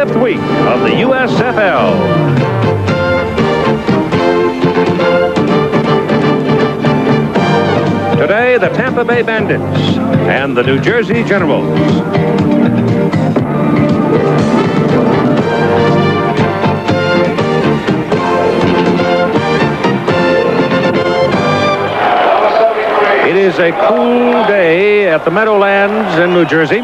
fifth week of the USFL. Today, the Tampa Bay Bandits and the New Jersey Generals. It is a cool day at the Meadowlands in New Jersey.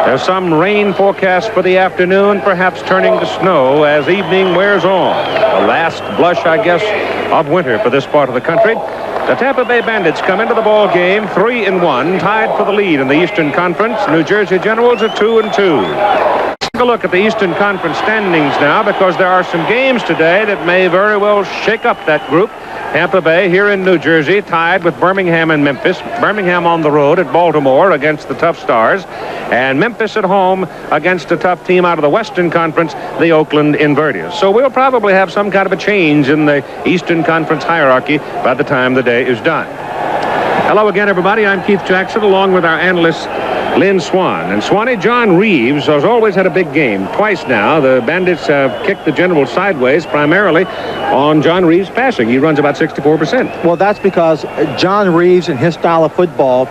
There's some rain forecast for the afternoon, perhaps turning to snow as evening wears on. The last blush, I guess, of winter for this part of the country. The Tampa Bay Bandits come into the ball game 3-1, tied for the lead in the Eastern Conference. New Jersey Generals are 2-2. Take a look at the Eastern Conference standings now, because there are some games today that may very well shake up that group. Tampa Bay here in New Jersey tied with Birmingham and Memphis. Birmingham on the road at Baltimore against the tough Stars. And Memphis at home against a tough team out of the Western Conference, the Oakland Inverters. So we'll probably have some kind of a change in the Eastern Conference hierarchy by the time the day is done. Hello again, everybody. I'm Keith Jackson, along with our analyst, Lynn Swan. And Swanee, John Reeves has always had a big game. Twice now, the Bandits have kicked the Generals sideways, primarily on John Reeves' passing. He runs about 64%. Well, that's because John Reeves and his style of football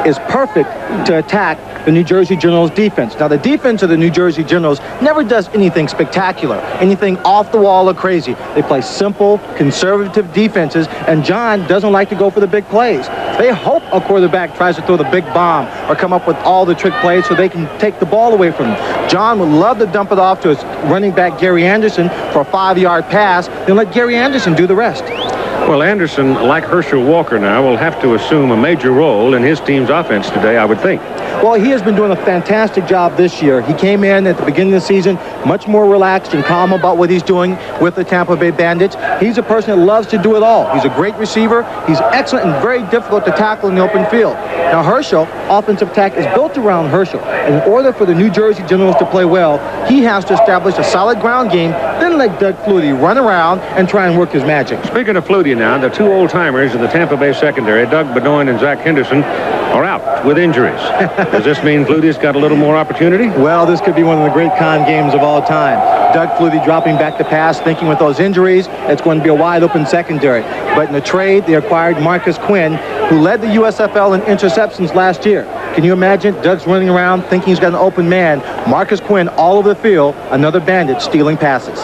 is perfect to attack the New Jersey Generals defense. Now, the defense of the New Jersey Generals never does anything spectacular, anything off the wall or crazy. They play simple, conservative defenses, and John doesn't like to go for the big plays. They hope a quarterback tries to throw the big bomb or come up with all the trick plays so they can take the ball away from him. John would love to dump it off to his running back, Gary Anderson, for a 5-yard pass, then let Gary Anderson do the rest. Well, Anderson, like Herschel Walker now, will have to assume a major role in his team's offense today, I would think. Well, he has been doing a fantastic job this year. He came in at the beginning of the season much more relaxed and calm about what he's doing with the Tampa Bay Bandits. He's a person that loves to do it all. He's a great receiver. He's excellent and very difficult to tackle in the open field. Now, Herschel, offensive attack is built around Herschel. In order for the New Jersey Generals to play well, he has to establish a solid ground game, then let Doug Flutie run around and try and work his magic. Speaking of Flutie now, the two old-timers in the Tampa Bay secondary, Doug Bedoin and Zach Henderson, are out with injuries. Does this mean Flutie's got a little more opportunity? Well, this could be one of the great con games of all time. Doug Flutie dropping back to pass, thinking with those injuries, it's going to be a wide-open secondary. But in the trade, they acquired Marcus Quinn, who led the USFL in interceptions last year. Can you imagine? Doug's running around thinking he's got an open man. Marcus Quinn all over the field, another Bandit stealing passes.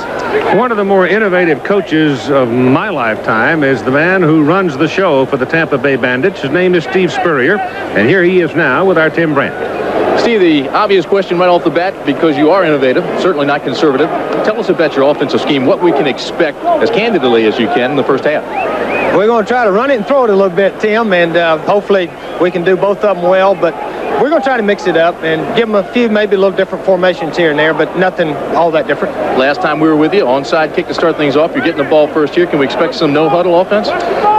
One of the more innovative coaches of my lifetime is the man who runs the show for the Tampa Bay Bandits. His name is Steve Spurrier, and here he is now with our Tim Brandt. Steve, the obvious question right off the bat, because you are innovative, certainly not conservative, tell us about your offensive scheme, what we can expect as candidly as you can in the first half. We're going to try to run it and throw it a little bit, Tim, and hopefully we can do both of them well, but we're going to try to mix it up and give them a few maybe a little different formations here and there, but nothing all that different. Last time we were with you, onside kick to start things off. You're getting the ball first here. Can we expect some no-huddle offense?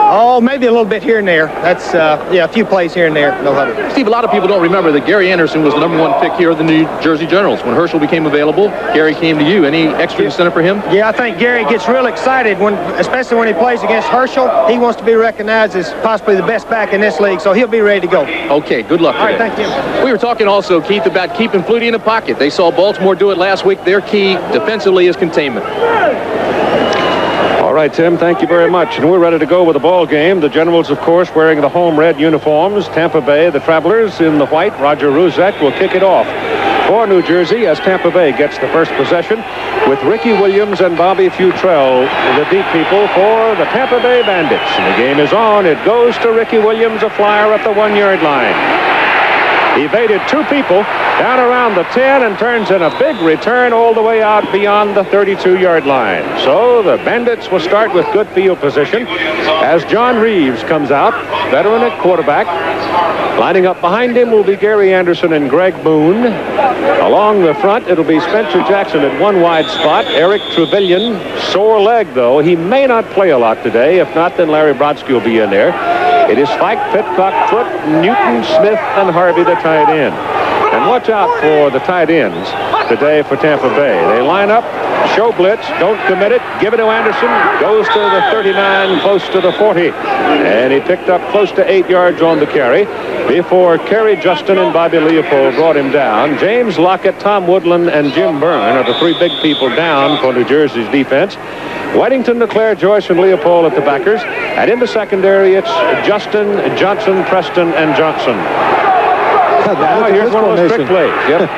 Oh, maybe a little bit here and there. That's, a few plays here and there, no huddle. Steve, a lot of people don't remember that Gary Anderson was the #1 pick here of the New Jersey Generals. When Herschel became available, Gary came to you. Any extra incentive for him? Yeah, I think Gary gets real excited, especially when he plays against Herschel. He wants to be recognized as possibly the best back in this league, so he'll be ready to go. Okay, good luck today. All right, thank you. We were talking also, Keith, about keeping Flutie in the pocket. They saw Baltimore do it last week. Their key defensively is containment. All right, Tim, thank you very much. And we're ready to go with the ball game. The Generals, of course, wearing the home red uniforms. Tampa Bay, the Travelers, in the white. Roger Ruzek will kick it off for New Jersey as Tampa Bay gets the first possession with Ricky Williams and Bobby Futrell, the deep people for the Tampa Bay Bandits. And the game is on. It goes to Ricky Williams, a flyer at the 1-yard line. Evaded two people down around the 10 and turns in a big return all the way out beyond the 32-yard line. So the Bandits will start with good field position as John Reeves comes out, veteran at quarterback. Lining up behind him will be Gary Anderson and Greg Boone. Along the front, it'll be Spencer Jackson at one wide spot. Eric Trevelyan, sore leg, though. He may not play a lot today. If not, then Larry Brodsky will be in there. It is Fike, Pitcock, Foote, Newton, Smith, and Harvey, the tight end. And watch out for the tight ends today for Tampa Bay. They line up Show blitz, don't commit it, give it to Anderson, goes to the 39, close to the 40, and he picked up close to 8 yards on the carry before Kerry Justin and Bobby Leopold brought him down. James Lockett, Tom Woodland, and Jim Byrne are the 3 big people down for New Jersey's defense. Whittington, Leclerc, Joyce, and Leopold at the backers, and in the secondary it's Justin, Johnson, Preston, and Johnson. Now here's one of those trick plays. Yep.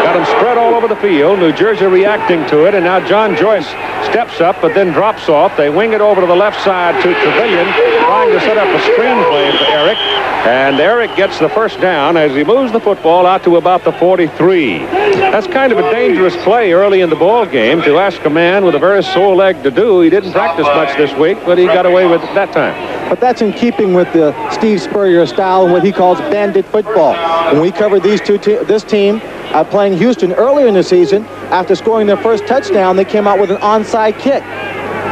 Got them spread all over the field. New Jersey reacting to it, and now John Joyce steps up but then drops off. They wing it over to the left side to Trevelyan, trying to set up a screen play for Eric, and Eric gets the first down as he moves the football out to about the 43. That's kind of a dangerous play early in the ball game to ask a man with a very sore leg to do. He didn't practice much this week, but he got away with it that time. But that's in keeping with the Steve Spurrier style and what he calls bandit football. When we covered this team playing Houston earlier in the season, after scoring their first touchdown, they came out with an onside kick.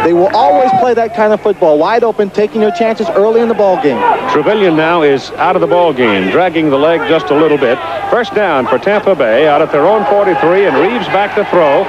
They will always play that kind of football, wide open, taking their chances early in the ball game. Trevelyan now is out of the ball game, dragging the leg just a little bit. First down for Tampa Bay out at their own 43, and Reeves back to throw.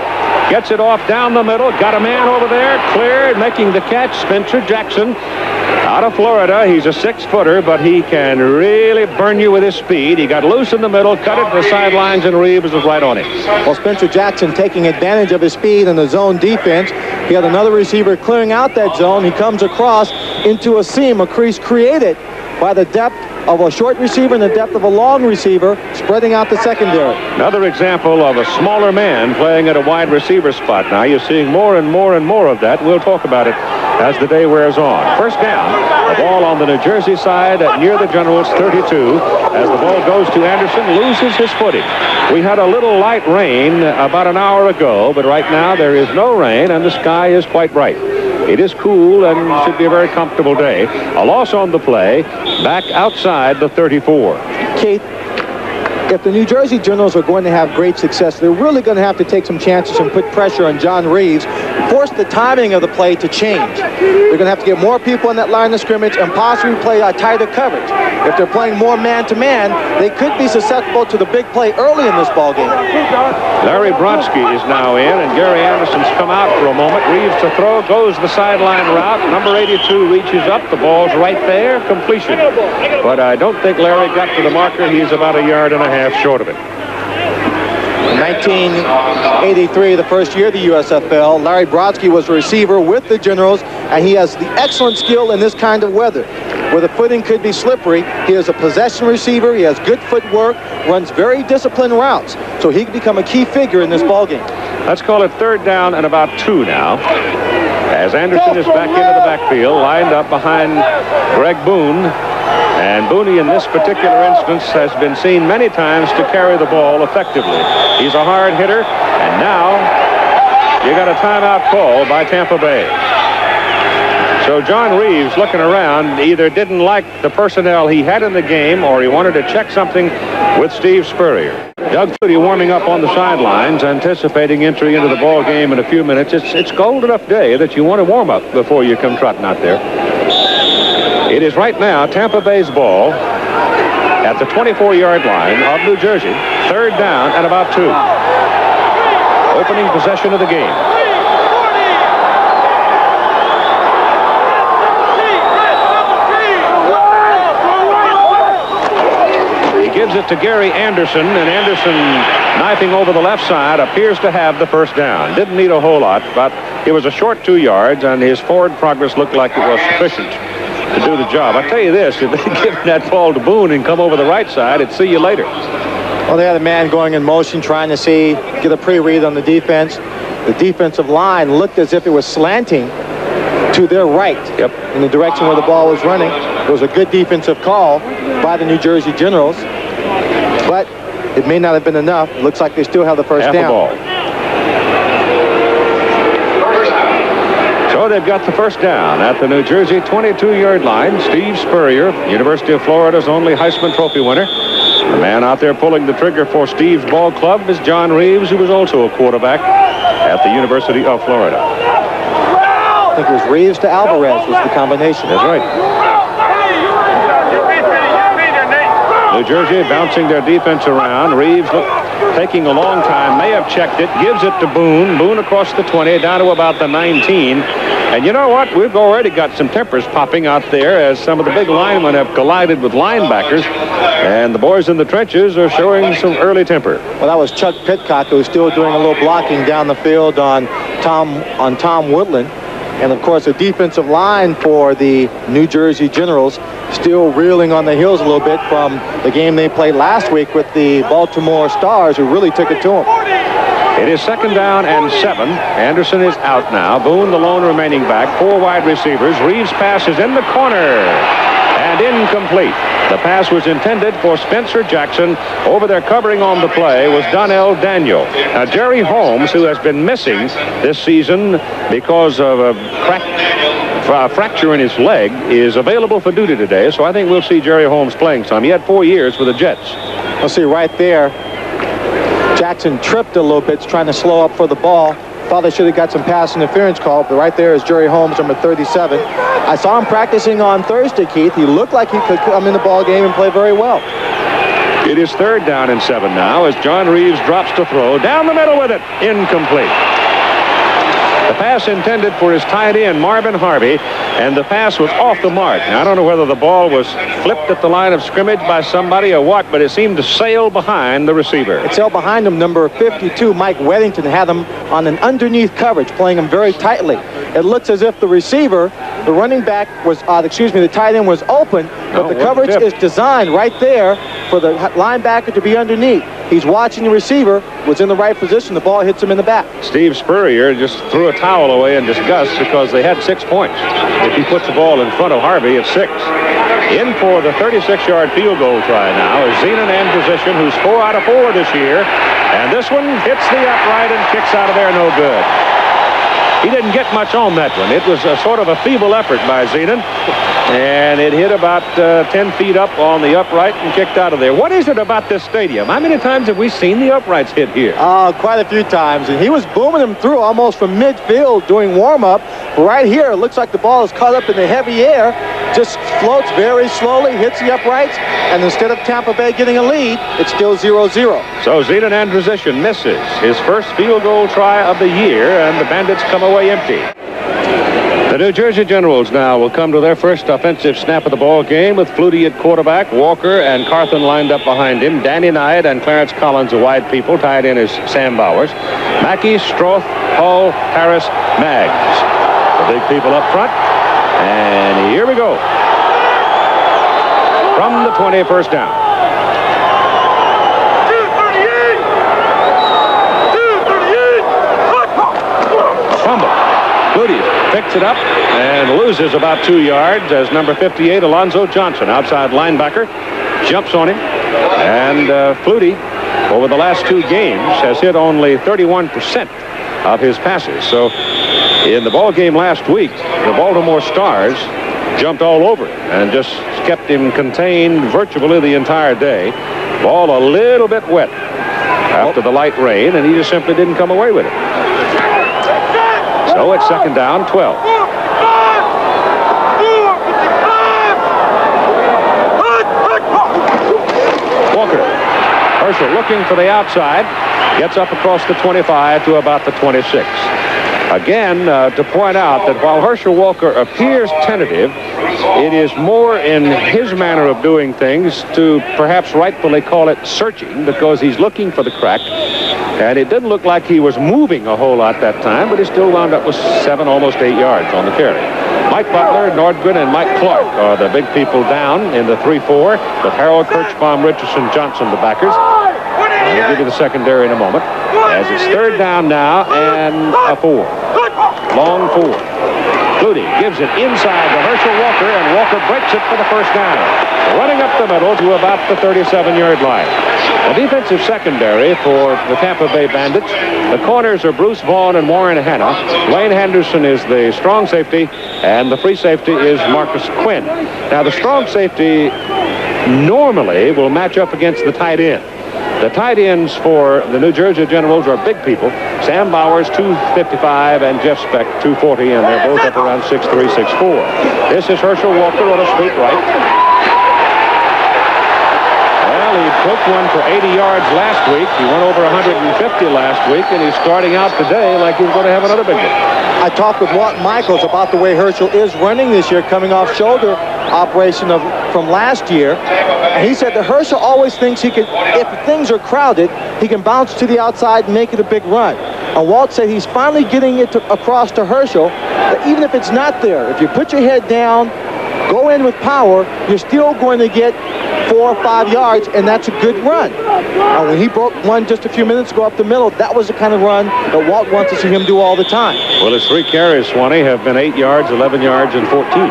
Gets it off down the middle. Got a man over there. Cleared, making the catch. Spencer Jackson out of Florida. He's a 6-footer, but he can really burn you with his speed. He got loose in the middle, cut it to the sidelines, and Reeves was right on him. Well, Spencer Jackson taking advantage of his speed in the zone defense. He had another receiver clearing out that zone. He comes across into a seam, a crease created by the depth of a short receiver and the depth of a long receiver, spreading out the secondary. Another example of a smaller man playing at a wide receiver spot. Now you're seeing more and more and more of that. We'll talk about it as the day wears on. First down, the ball on the New Jersey side near the Generals 32. As the ball goes to Anderson, loses his footing. We had a little light rain about an hour ago, but right now there is no rain and the sky is quite bright. It is cool and should be a very comfortable day. A loss on the play, back outside the 34. Keith, if the New Jersey Generals are going to have great success, they're really going to have to take some chances and put pressure on John Reeves, force the timing of the play to change. They're going to have to get more people in that line of scrimmage and possibly play a tighter coverage. If they're playing more man-to-man, they could be susceptible to the big play early in this ballgame. Larry Brodsky is now in, and Gary Anderson's come out for a moment. Reeves to throw, goes the sideline route. Number 82 reaches up. The ball's right there. Completion. But I don't think Larry got to the marker. He's about 1.5 yards short of it. In 1983, the first year of the USFL, Larry Brodsky was a receiver with the Generals, and he has the excellent skill in this kind of weather, where the footing could be slippery. He is a possession receiver. He has good footwork, runs very disciplined routes, so he can become a key figure in this ballgame. Let's call it third down and about 2 now, as Anderson is back into the backfield, lined up behind Greg Boone. And Booney, in this particular instance, has been seen many times to carry the ball effectively. He's a hard hitter, and now you got a timeout call by Tampa Bay. So John Reeves, looking around, either didn't like the personnel he had in the game, or he wanted to check something with Steve Spurrier. Doug Flutie warming up on the sidelines, anticipating entry into the ball game in a few minutes. It's a cold enough day that you want to warm up before you come trotting out there. It is right now Tampa Bay's ball at the 24-yard line of New Jersey. Third down and about 2. Opening possession of the game. He gives it to Gary Anderson, and Anderson, knifing over the left side, appears to have the first down. Didn't need a whole lot, but it was a short 2 yards, and his forward progress looked like it was sufficient to do the job. I tell you this, if they give that ball to Boone and come over the right side, it'd see you later. Well, they had a man going in motion, trying to get a pre-read on the defense. The defensive line looked as if it was slanting to their right, in the direction where the ball was running. It was a good defensive call by the New Jersey Generals, but it may not have been enough. It looks like they still have the first down. Half a ball. So they've got the first down at the New Jersey 22-yard line. Steve Spurrier, University of Florida's only Heisman Trophy winner. The man out there pulling the trigger for Steve's ball club is John Reeves, who was also a quarterback at the University of Florida. I think it was Reeves to Alvarez was the combination. That's right. New Jersey bouncing their defense around. Reeves taking a long time, may have checked it, gives it to Boone. Boone across the 20, down to about the 19. And you know what? We've already got some tempers popping out there as some of the big linemen have collided with linebackers. And the boys in the trenches are showing some early temper. Well, that was Chuck Pitcock, who's still doing a little blocking down the field on Tom Woodland. And, of course, the defensive line for the New Jersey Generals still reeling on the heels a little bit from the game they played last week with the Baltimore Stars, who really took it to them. It is 2nd down and 7. Anderson is out now. Boone, the lone remaining back. 4 wide receivers. Reeves' pass is in the corner and incomplete. The pass was intended for Spencer Jackson. Over there covering on the play was Donnell Daniel. Now, Jerry Holmes, who has been missing this season because of a fracture in his leg, is available for duty today. So I think we'll see Jerry Holmes playing some. He had 4 years for the Jets. We'll see right there. Jackson tripped a little bit, trying to slow up for the ball. Thought they should have got some pass interference call, but right there is Jerry Holmes, number 37. I saw him practicing on Thursday, Keith. He looked like he could come in the ball game and play very well. It is 3rd down and 7 now as John Reeves drops to throw. Down the middle with it. Incomplete. The pass intended for his tight end, Marvin Harvey, and the pass was off the mark. Now, I don't know whether the ball was flipped at the line of scrimmage by somebody or what, but it seemed to sail behind the receiver. It sailed behind him. Number 52, Mike Weddington, had him on an underneath coverage, playing him very tightly. It looks as if the receiver, the running back was, the tight end was open, but the coverage is designed right there for the linebacker to be underneath. He's watching the receiver, was in the right position. The ball hits him in the back. Steve Spurrier just threw a towel away in disgust because they had 6 points. If he puts the ball in front of Harvey, it's 6. In for the 36-yard field goal try now is Zenon Androsian, who's 4 out of 4 this year. And this one hits the upright and kicks out of there, no good. He didn't get much on that one. It was a sort of a feeble effort by Zenon, and it hit about 10 feet up on the upright and kicked out of there. What is it about this stadium? How many times have we seen the uprights hit here? Quite a few times, and he was booming them through almost from midfield doing warm-up. Right here, it looks like the ball is caught up in the heavy air, just floats very slowly, hits the uprights, and instead of Tampa Bay getting a lead, it's still 0-0. So Zenon Androsian misses his first field goal try of the year, and the Bandits come away empty. The New Jersey Generals now will come to their first offensive snap of the ball game with Flutie at quarterback, Walker and Carthen lined up behind him, Danny Knight and Clarence Collins are wide people. Tied in is Sam Bowers, Mackey, Stroth, Hull, Harris, Maggs. The big people up front, and here we go. From the 20, first down. Fumble. Flutie picks it up and loses about 2 yards as number 58, Alonzo Johnson, outside linebacker, jumps on him. And Flutie, over the last 2 games, has hit only 31% of his passes. So in the ball game last week, the Baltimore Stars jumped all over him and just kept him contained virtually the entire day. Ball a little bit wet after the light rain, and he just simply didn't come away with it. So it's 2nd down, 12. Walker. Herschel looking for the outside. Gets up across the 25 to about the 26. Again, to point out that while Herschel Walker appears tentative, it is more in his manner of doing things to perhaps rightfully call it searching, because he's looking for the crack. And it didn't look like he was moving a whole lot that time, but he still wound up with 7, almost 8 yards on the carry. Mike Butler, Nordgren, and Mike Clark are the big people down in the 3-4, with Harold, Kirchbaum, Richardson, Johnson, the backers. I'll give you the secondary in a moment. As it's 3rd down now and a 4. Long 4. Flutie gives it inside to Herschel Walker, and Walker breaks it for the first down. Running up the middle to about the 37-yard line. The defensive secondary for the Tampa Bay Bandits. The corners are Bruce Vaughn and Warren Hanna. Wayne Henderson is the strong safety, and the free safety is Marcus Quinn. Now, the strong safety normally will match up against the tight end. The tight ends for the New Jersey Generals are big people. Sam Bowers, 255, and Jeff Speck, 240, and they're both up around 6'3", 6'4". This is Herschel Walker on a sweep right. Well, Well, he broke one for 80 yards last week. He went over 150 last week, and he's starting out today like he's going to have another big one. I talked with Walt Michaels about the way Herschel is running this year, coming off shoulder operation from last year. And he said that Herschel always thinks he can, if things are crowded, he can bounce to the outside and make it a big run. And Walt said he's finally getting it across to Herschel, that even if it's not there, if you put your head down, go in with power, you're still going to get 4 or 5 yards, and that's a good run. And when he broke one just a few minutes ago up the middle, that was the kind of run that Walt wants to see him do all the time. Well, his 3 carries, Swanee, have been 8 yards, 11 yards, and 14.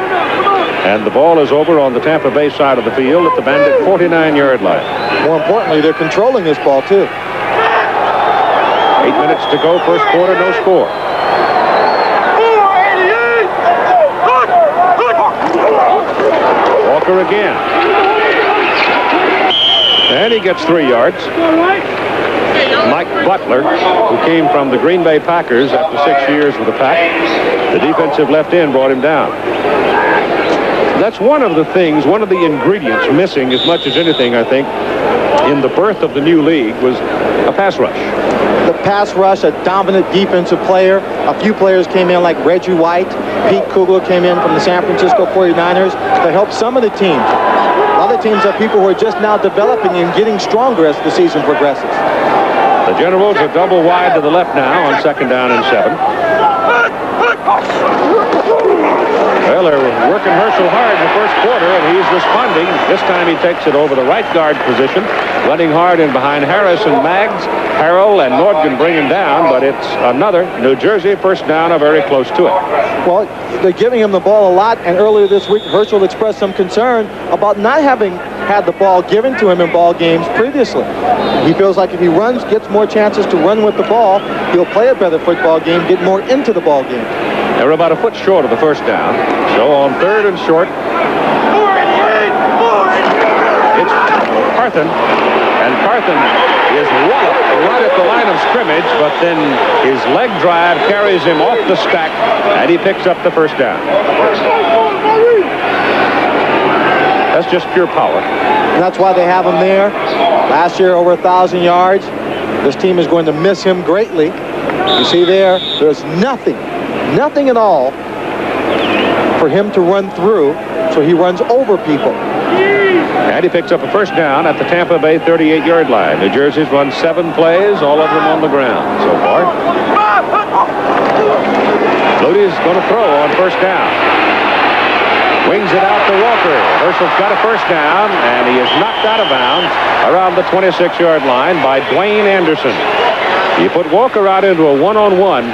And the ball is over on the Tampa Bay side of the field at the Bandit 49-yard line. More importantly, they're controlling this ball, too. 8 minutes to go, first quarter, no score. Walker again. And he gets 3 yards. Mike Butler, who came from the Green Bay Packers after 6 years with the Pack, the defensive left end brought him down. That's one of the things, one of the ingredients missing as much as anything, I think, in the birth of the new league was a pass rush. The pass rush, a dominant defensive player. A few players came in like Reggie White. Pete Kugler came in from the San Francisco 49ers to help some of the teams. Other teams are people who are just now developing and getting stronger as the season progresses. The Generals are double wide to the left now on 2nd down and 7. Well, they're working Herschel hard in the first quarter, and he's responding. This time he takes it over the right guard position, running hard in behind Harris and Maggs. Harrell and Nordgren bring him down, but it's another New Jersey first down, very close to it. Well, they're giving him the ball a lot, and earlier this week, Herschel expressed some concern about not having had the ball given to him in ball games previously. He feels like if he runs, gets more chances to run with the ball, he'll play a better football game, get more into the ball game. They're about a foot short of the first down. So on 3rd and short, it's Carthen. And Carthen is walloped right at the line of scrimmage, but then his leg drive carries him off the stack, and he picks up the first down. That's just pure power. And that's why they have him there. Last year, over 1,000 yards. This team is going to miss him greatly. You see there's nothing at all for him to run through, so he runs over people. And he picks up a first down at the Tampa Bay 38-yard line. New Jersey's run 7 plays, all of them on the ground so far. Flutie's going to throw on first down. Wings it out to Walker. Herschel's got a first down, and he is knocked out of bounds around the 26-yard line by Dwayne Anderson. You put Walker out into a one-on-one,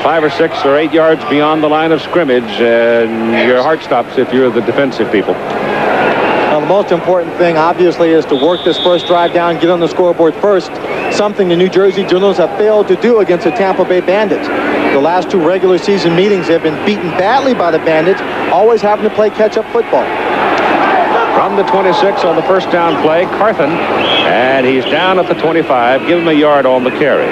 5 or 6 or 8 yards beyond the line of scrimmage, and your heart stops if you're the defensive people. Now, the most important thing, obviously, is to work this first drive down, get on the scoreboard first, something the New Jersey Generals have failed to do against the Tampa Bay Bandits. The last 2 regular season meetings have been beaten badly by the Bandits, always having to play catch-up football. From the 26 on the first down play, Carthen, and he's down at the 25. Give him a yard on the carry.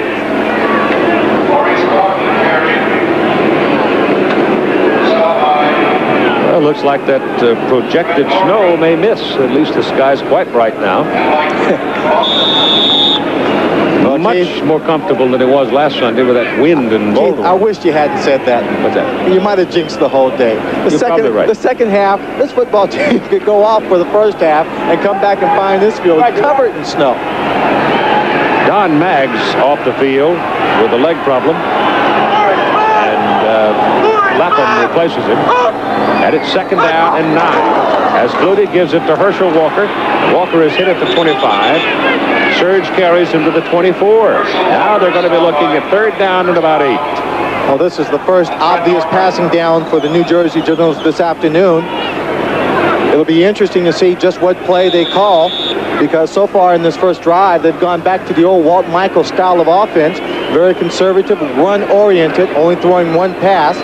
Well, looks like that projected snow may miss. At least the sky's quite bright now. Much more comfortable than it was last Sunday with that wind and Baltimore. I wish you hadn't said that. What's that? You might have jinxed the whole day. You're probably right. The second half, this football team could go off for the first half and come back and find this field covered in snow. Don Maggs off the field with a leg problem. And Lapham replaces him. And it's 2nd down and 9. As Flutie gives it to Herschel Walker. Walker is hit at the 25. Surge carries him to the 24. Now they're going to be looking at 3rd down and about 8. Well, this is the first obvious passing down for the New Jersey Generals this afternoon. It'll be interesting to see just what play they call, because so far in this first drive, they've gone back to the old Walt Michaels style of offense. Very conservative, run-oriented, only throwing 1 pass.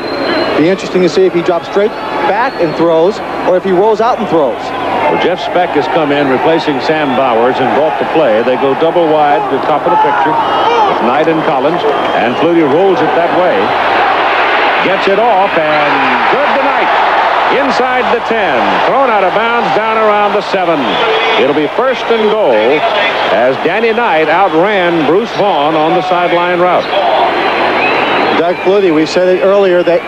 Be interesting to see if he drops straight back and throws, or if he rolls out and throws. Well, Jeff Speck has come in replacing Sam Bowers and brought the play. They go double wide to the top of the picture with Knight and Collins, and Flutie rolls it that way. Gets it off, and good to Knight. Inside the 10. Thrown out of bounds down around the 7. It'll be first and goal as Danny Knight outran Bruce Vaughn on the sideline route. Doug Flutie, we said it earlier that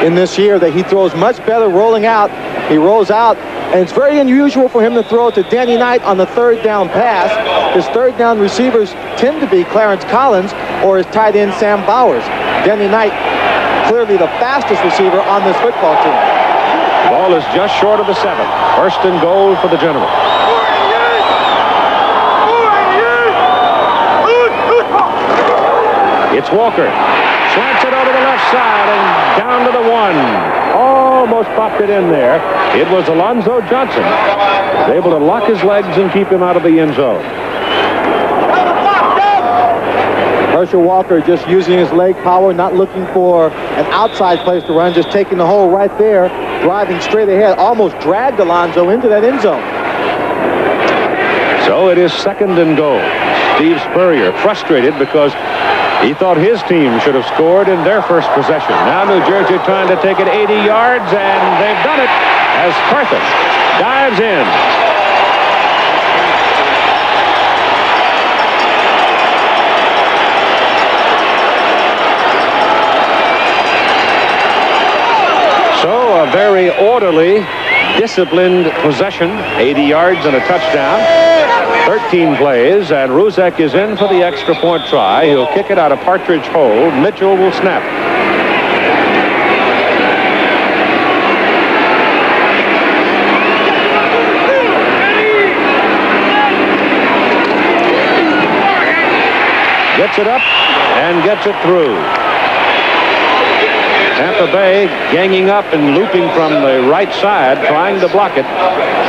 in this year that he throws much better rolling out. He rolls out, and it's very unusual for him to throw to Danny Knight on the third down pass. His third down receivers tend to be Clarence Collins or his tight end Sam Bowers. Danny Knight, clearly the fastest receiver on this football team. The ball is just short of the 7. First and goal for the Generals. It's Walker. Slants it over the left side and down to the 1. Almost popped it in there. It was Alonzo Johnson. Was able to lock his legs and keep him out of the end zone. Herschel Walker just using his leg power, not looking for an outside place to run, just taking the hole right there, driving straight ahead, almost dragged Alonzo into that end zone. So it is second and goal. Steve Spurrier frustrated because he thought his team should have scored in their first possession. Now New Jersey trying to take it 80 yards, and they've done it as Carthon dives in. So a very orderly, disciplined possession, 80 yards and a touchdown. 13 plays, and Ruzek is in for the extra point try. He'll kick it out of Partridge Hole. Mitchell will snap. Gets it up and gets it through. Tampa Bay ganging up and looping from the right side, trying to block it.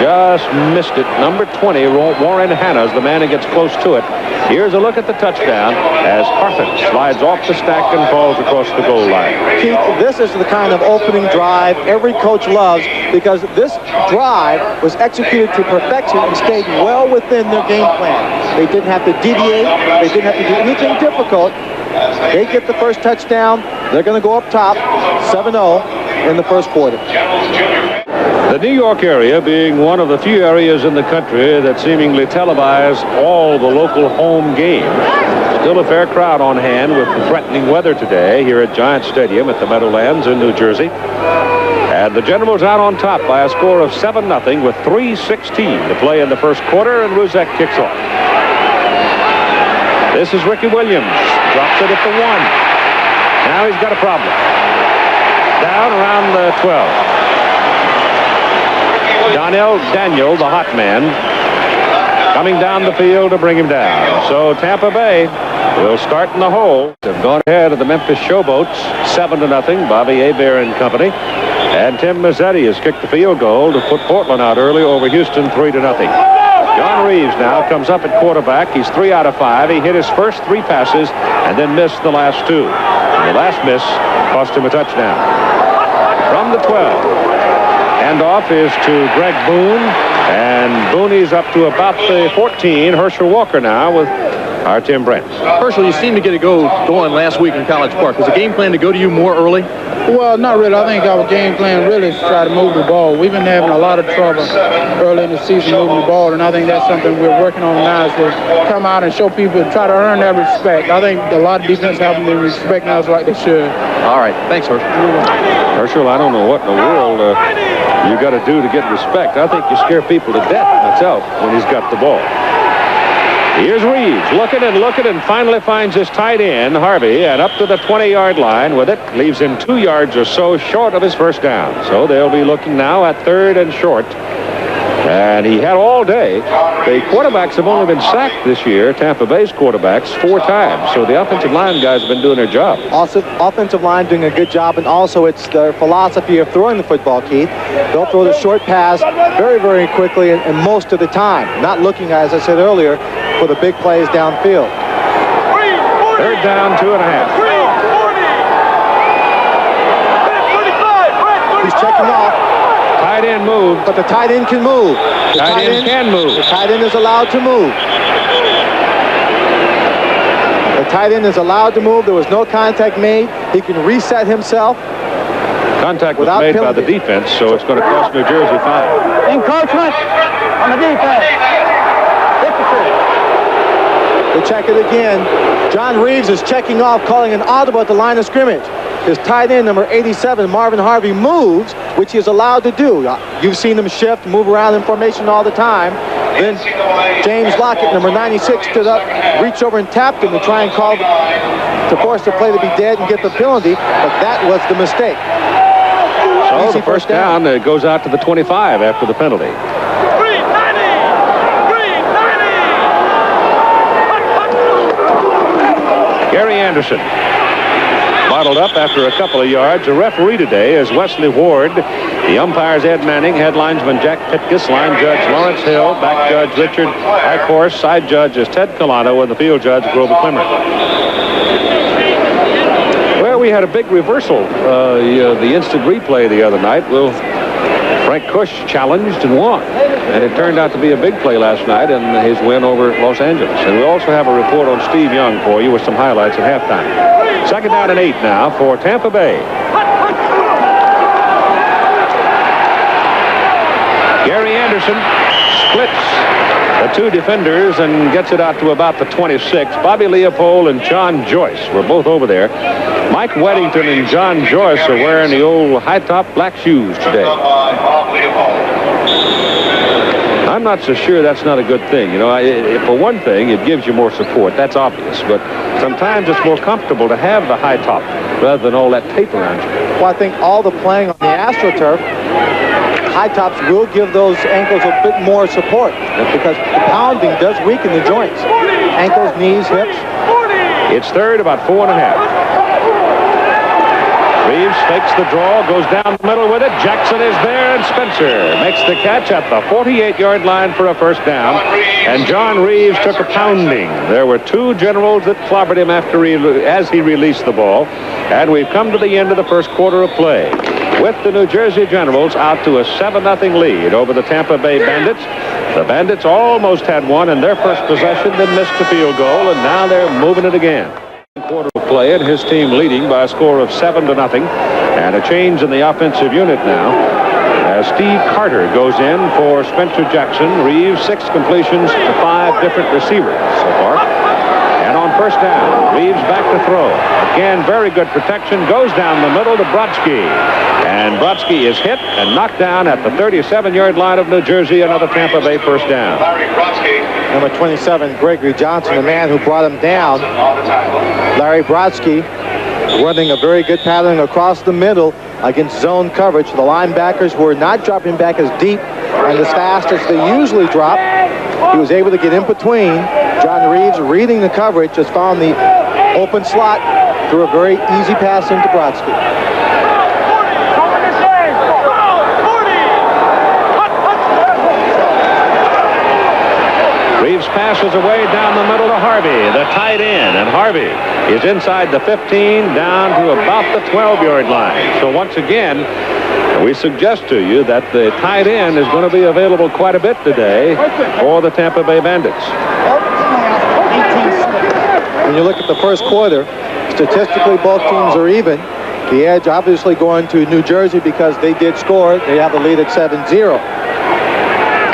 Just missed it. Number 20, Warren Hanna's the man who gets close to it. Here's a look at the touchdown as Carthon slides off the stack and falls across the goal line. Keith, this is the kind of opening drive every coach loves because this drive was executed to perfection and stayed well within their game plan. They didn't have to deviate. They didn't have to do anything difficult. They get the first touchdown. They're going to go up top 7-0 in the first quarter. The New York area being one of the few areas in the country that seemingly televise all the local home games. Still a fair crowd on hand with the threatening weather today here at Giant Stadium at the Meadowlands in New Jersey. And the Generals out on top by a score of 7-0 with 3:16 to play in the first quarter, and Ruzek kicks off. This is Ricky Williams. Drops it at the 1. Now he's got a problem. Down around the 12. Donnell Daniel, the hot man, coming down the field to bring him down. So Tampa Bay will start in the hole. They've gone ahead of the Memphis Showboats 7-0. Bobby Hebert and company. And Tim Mazzetti has kicked the field goal to put Portland out early over Houston 3-0. John Reeves now comes up at quarterback. He's 3 out of 5. He hit his first 3 passes and then missed the last 2. And the last miss cost him a touchdown. From the 12. Handoff is to Greg Boone, and Booney's up to about the 14. Herschel Walker now with our Tim Brent. Herschel, you seemed to get a going last week in College Park. Was the game plan to go to you more early? Well, not really. I think our game plan really is to try to move the ball. We've been having a lot of trouble early in the season moving the ball, and I think that's something we're working on now is to come out and show people, try to earn their respect. I think a lot of defense haven't been respecting us like they should. All right. Thanks, Herschel. Herschel, I don't know what in the world you got to do to get respect. I think you scare people to death myself when he's got the ball. Here's Reeves looking and finally finds his tight end, Harvey, and up to the 20-yard line with it. Leaves him 2 yards or so short of his first down. So they'll be looking now at 3rd and short. And he had all day. The quarterbacks have only been sacked this year, Tampa Bay's quarterbacks, 4 times. So the offensive line guys have been doing their job. Also, offensive line doing a good job, and also it's their philosophy of throwing the football, Keith. They'll throw the short pass very, very quickly and most of the time. Not looking, as I said earlier, for the big plays downfield. 3rd down, 2.5. He's checking off. Tight end move. But the tight end can move. The Tight end can move. The tight end is allowed to move. The tight end is allowed to move. There was no contact made. He can reset himself. Contact was without made penalty. by the defense, so it's going to cost New Jersey 5. Encroachment on the defense. They check it again. John Reeves is checking off, calling an audible at the line of scrimmage. His tight end, number 87, Marvin Harvey, moves, which he is allowed to do. You've seen him shift, move around in formation all the time. Then James Lockett, number 96, stood up, reached over and tapped him to try and call to force the play to be dead and get the penalty, but that was the mistake. So the first down goes out to the 25 after the penalty. Gary Anderson bottled up after a couple of yards. A referee today is Wesley Ward. The umpires Ed Manning, head linesman Jack Pitkus, line judge Lawrence Hill, back judge Richard Highcourse, side judge is Ted Colano, and the field judge Grover Climmer. Well, we had a big reversal. The instant replay the other night. Well, Frank Cush challenged and won. And it turned out to be a big play last night in his win over Los Angeles. And we also have a report on Steve Young for you with some highlights at halftime. Second down and 8 now for Tampa Bay. Gary Anderson splits the two defenders and gets it out to about the 26. Bobby Leopold and John Joyce were both over there. Mike Weddington and John Joyce are wearing the old high-top black shoes today. I'm not so sure that's not a good thing. You know, for one thing, it gives you more support. That's obvious. But sometimes it's more comfortable to have the high top rather than all that tape around you. Well, I think all the playing on the AstroTurf, high tops will give those ankles a bit more support because the pounding does weaken the joints. Ankles, knees, hips. It's third, about 4.5. Reeves fakes the draw, goes down the middle with it. Jackson is there, and Spencer makes the catch at the 48-yard line for a first down. And John Reeves took a pounding. There were two generals that clobbered him as he released the ball. And we've come to the end of the first quarter of play, with the New Jersey Generals out to a 7-0 lead over the Tampa Bay Bandits. The Bandits almost had one in their first possession, then missed the field goal, and now they're moving it again. Quarter of play, and his team leading by a score of 7-0, and a change in the offensive unit now as Steve Carter goes in for Spencer Jackson. Reeves 6 completions to 5 different receivers so far. And on first down, Reeves back to throw. Again, very good protection, goes down the middle to Brodsky, and Brodsky is hit and knocked down at the 37-yard line of New Jersey. Another Tampa Bay first down. Number 27, Gregory Johnson, the man who brought him down. Larry Brodsky running a very good pattern across the middle against zone coverage. The linebackers were not dropping back as deep and as fast as they usually drop. He was able to get in between. John Reeves, reading the coverage, just found the open slot through a very easy pass into Brodsky. Reeves passes away down the middle to Harvey, the tight end, and Harvey is inside the 15 down to about the 12-yard line. So once again, we suggest to you that the tight end is going to be available quite a bit today for the Tampa Bay Bandits. When you look at the first quarter, statistically both teams are even. The edge obviously going to New Jersey because they did score. They have the lead at 7-0.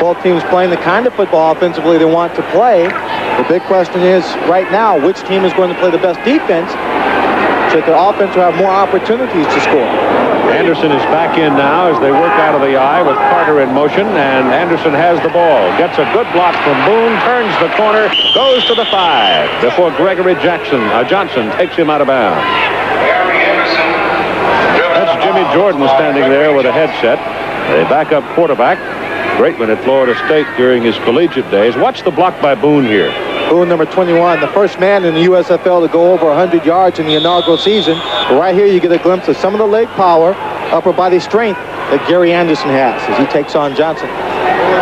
Both teams playing the kind of football offensively they want to play. The big question is, right now, which team is going to play the best defense so that their offense will have more opportunities to score. Anderson is back in now as they work out of the eye with Carter in motion, and Anderson has the ball. Gets a good block from Boone, turns the corner, goes to the 5 before Gregory Johnson takes him out of bounds. That's Jimmy Jordan standing there with a headset. A backup quarterback. Greatman at Florida State during his collegiate days. Watch the block by Boone here. Boone, number 21, the first man in the USFL to go over 100 yards in the inaugural season. But right here you get a glimpse of some of the leg power, upper body strength that Gary Anderson has as he takes on Johnson.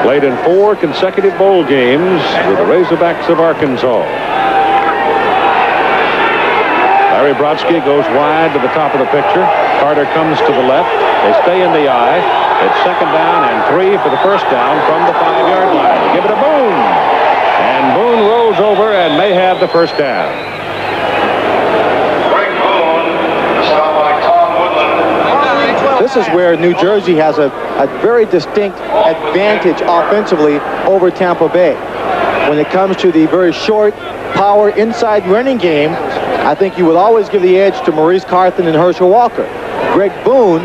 Played in 4 consecutive bowl games with the Razorbacks of Arkansas. Larry Brodsky goes wide to the top of the picture. Carter comes to the left. They stay in the eye. It's second down and 3 for the first down from the 5-yard line. Give it to Boone. And Boone rolls over and may have the first down. Greg Boone, stopped by Tom Woodland. This is where New Jersey has a very distinct advantage offensively over Tampa Bay. When it comes to the very short, power, inside running game, I think you would always give the edge to Maurice Carthen and Herschel Walker. Greg Boone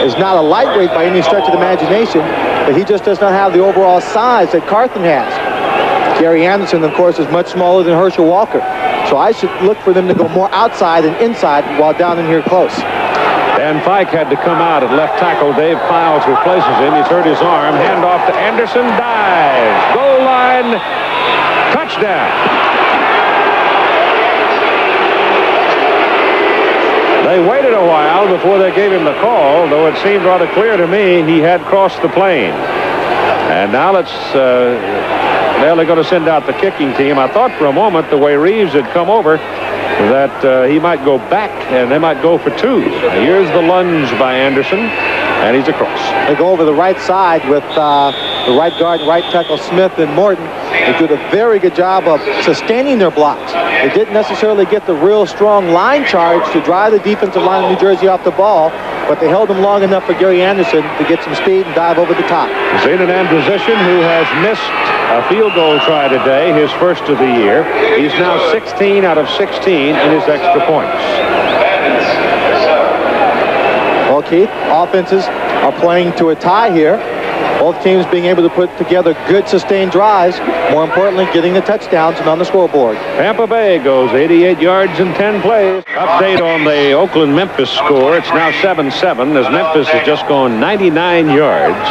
is not a lightweight by any stretch of the imagination, but he just does not have the overall size that Carthen has. Gary Anderson, of course, is much smaller than Herschel Walker. So I should look for them to go more outside and inside while down in here close. Dan Fike had to come out at left tackle. Dave Piles replaces him. He's hurt his arm. Handoff to Anderson. Dives. Goal line. Touchdown. They waited a while before they gave him the call, though it seemed rather clear to me he had crossed the plane. And now well, they're going to send out the kicking team. I thought for a moment, the way Reeves had come over, that he might go back and they might go for two. Here's the lunge by Anderson, and he's across. They go over the right side with the right guard and right tackle Smith and Morton. They did a very good job of sustaining their blocks. They didn't necessarily get the real strong line charge to drive the defensive line of New Jersey off the ball, but they held them long enough for Gary Anderson to get some speed and dive over the top. Zayden Androsian, who has missed a field goal try today, his first of the year. He's now 16 out of 16 in his extra points. Well, Keith, offenses are playing to a tie here. Both teams being able to put together good sustained drives. More importantly, getting the touchdowns and on the scoreboard. Tampa Bay goes 88 yards in 10 plays. Update on the Oakland-Memphis score. It's now 7-7 as Memphis has just gone 99 yards.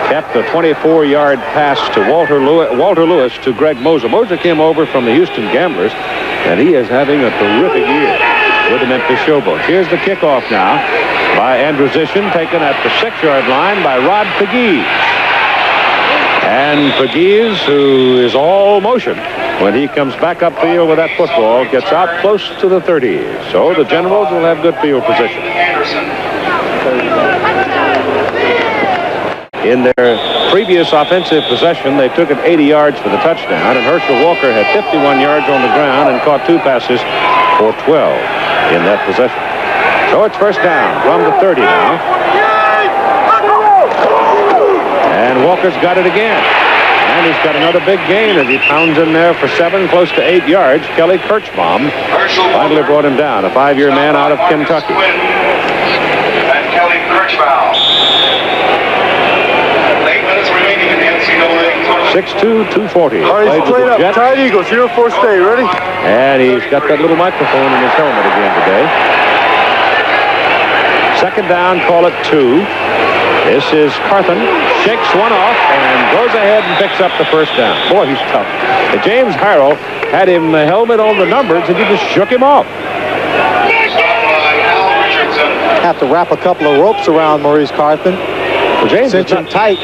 Kept a 24-yard pass to Walter Lewis to Greg Moser. Moser came over from the Houston Gamblers, and he is having a terrific year with the Memphis Showboats. Here's the kickoff now by Androsian, taken at the 6-yard line by Rod Pegues. And Pegues, who is all motion when he comes back upfield with that football, gets out close to the 30. So the Generals will have good field position. In their previous offensive possession, they took it 80 yards for the touchdown, and Herschel Walker had 51 yards on the ground and caught 2 passes for 12 in that possession. So it's first down from the 30 now. And Walker's got it again. And he's got another big gain as he pounds in there for 7, close to 8 yards. Kelly Kirchbaum finally brought him down, a 5-year man out of Kentucky. And Kelly Kirchbaum. 8 minutes remaining in the NCAA. 6'2", 240. All right, he's playing up. Tight Eagles, 0-4 stay. Ready? And he's got that little microphone in his helmet again today. Second down, call it 2. This is Carthen, shakes one off and goes ahead and picks up the first down. Boy, he's tough. James Harrell had him the helmet on the numbers and he just shook him off. Have to wrap a couple of ropes around Maurice Carthen. Well, James cinch him tight.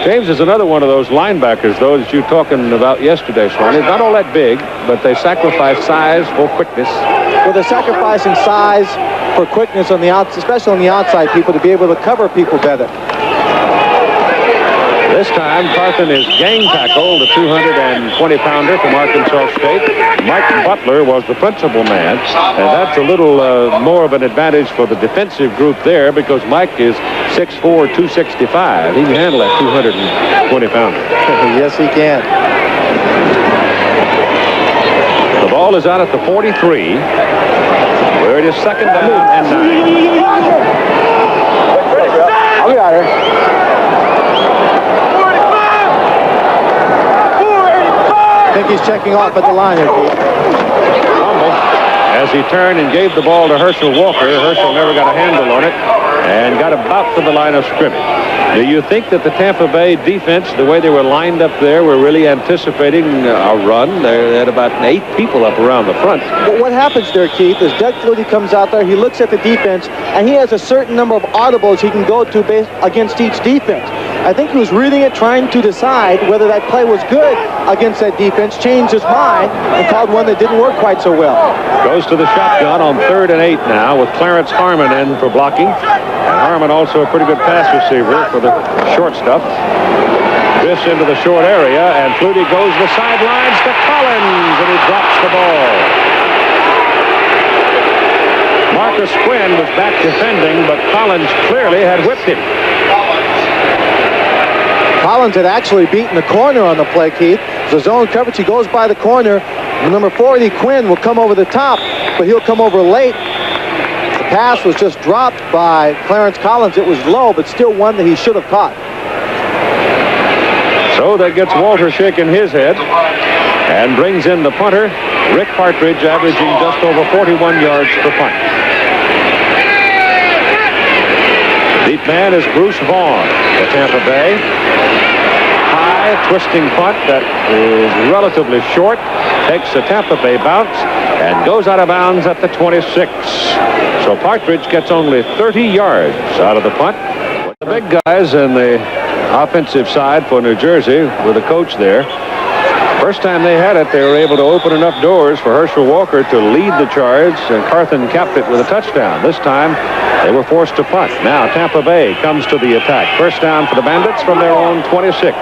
James is another one of those linebackers, though, that you were talking about yesterday, Swanee. Not all that big, but they sacrifice size for quickness. Well, they're sacrificing size for quickness on the outside, especially on the outside people, to be able to cover people better. This time, Carthen is gang tackled, the 220-pounder from Arkansas State. Mike Butler was the principal man, and that's a little more of an advantage for the defensive group there because Mike is 6'4", 265. He can handle that 220-pounder. Yes, he can. The ball is out at the 43, where it is second down and 9. We got her. I think he's checking off at the line here, Keith. As he turned and gave the ball to Herschel Walker, Herschel never got a handle on it and got about to the line of scrimmage. Do you think that the Tampa Bay defense, the way they were lined up there, were really anticipating a run? They had about 8 people up around the front. But what happens there, Keith, is Doug Flutie comes out there, he looks at the defense, and he has a certain number of audibles he can go to against each defense. I think he was reading it, trying to decide whether that play was good against that defense, changed his mind, and called one that didn't work quite so well. Goes to the shotgun on 3rd and 8 now with Clarence Harmon in for blocking. And Harmon also a pretty good pass receiver for the short stuff. This into the short area, and Flutie goes the sidelines to Collins, and he drops the ball. Marcus Quinn was back defending, but Collins clearly had whipped him. Collins had actually beaten the corner on the play, Keith. The zone coverage, he goes by the corner. Number 40, Quinn, will come over the top, but he'll come over late. The pass was just dropped by Clarence Collins. It was low, but still one that he should have caught. So that gets Walter shaking his head and brings in the punter, Rick Partridge, averaging just over 41 yards per punt. Deep man is Bruce Vaughn for Tampa Bay. High twisting punt that is relatively short, takes a Tampa Bay bounce and goes out of bounds at the 26. So Partridge gets only 30 yards out of the punt. The big guys in the offensive side for New Jersey with a coach there. First time they had it, they were able to open enough doors for Herschel Walker to lead the charge, and Carthen capped it with a touchdown. This time, they were forced to punt. Now Tampa Bay comes to the attack. First down for the Bandits from their own 26.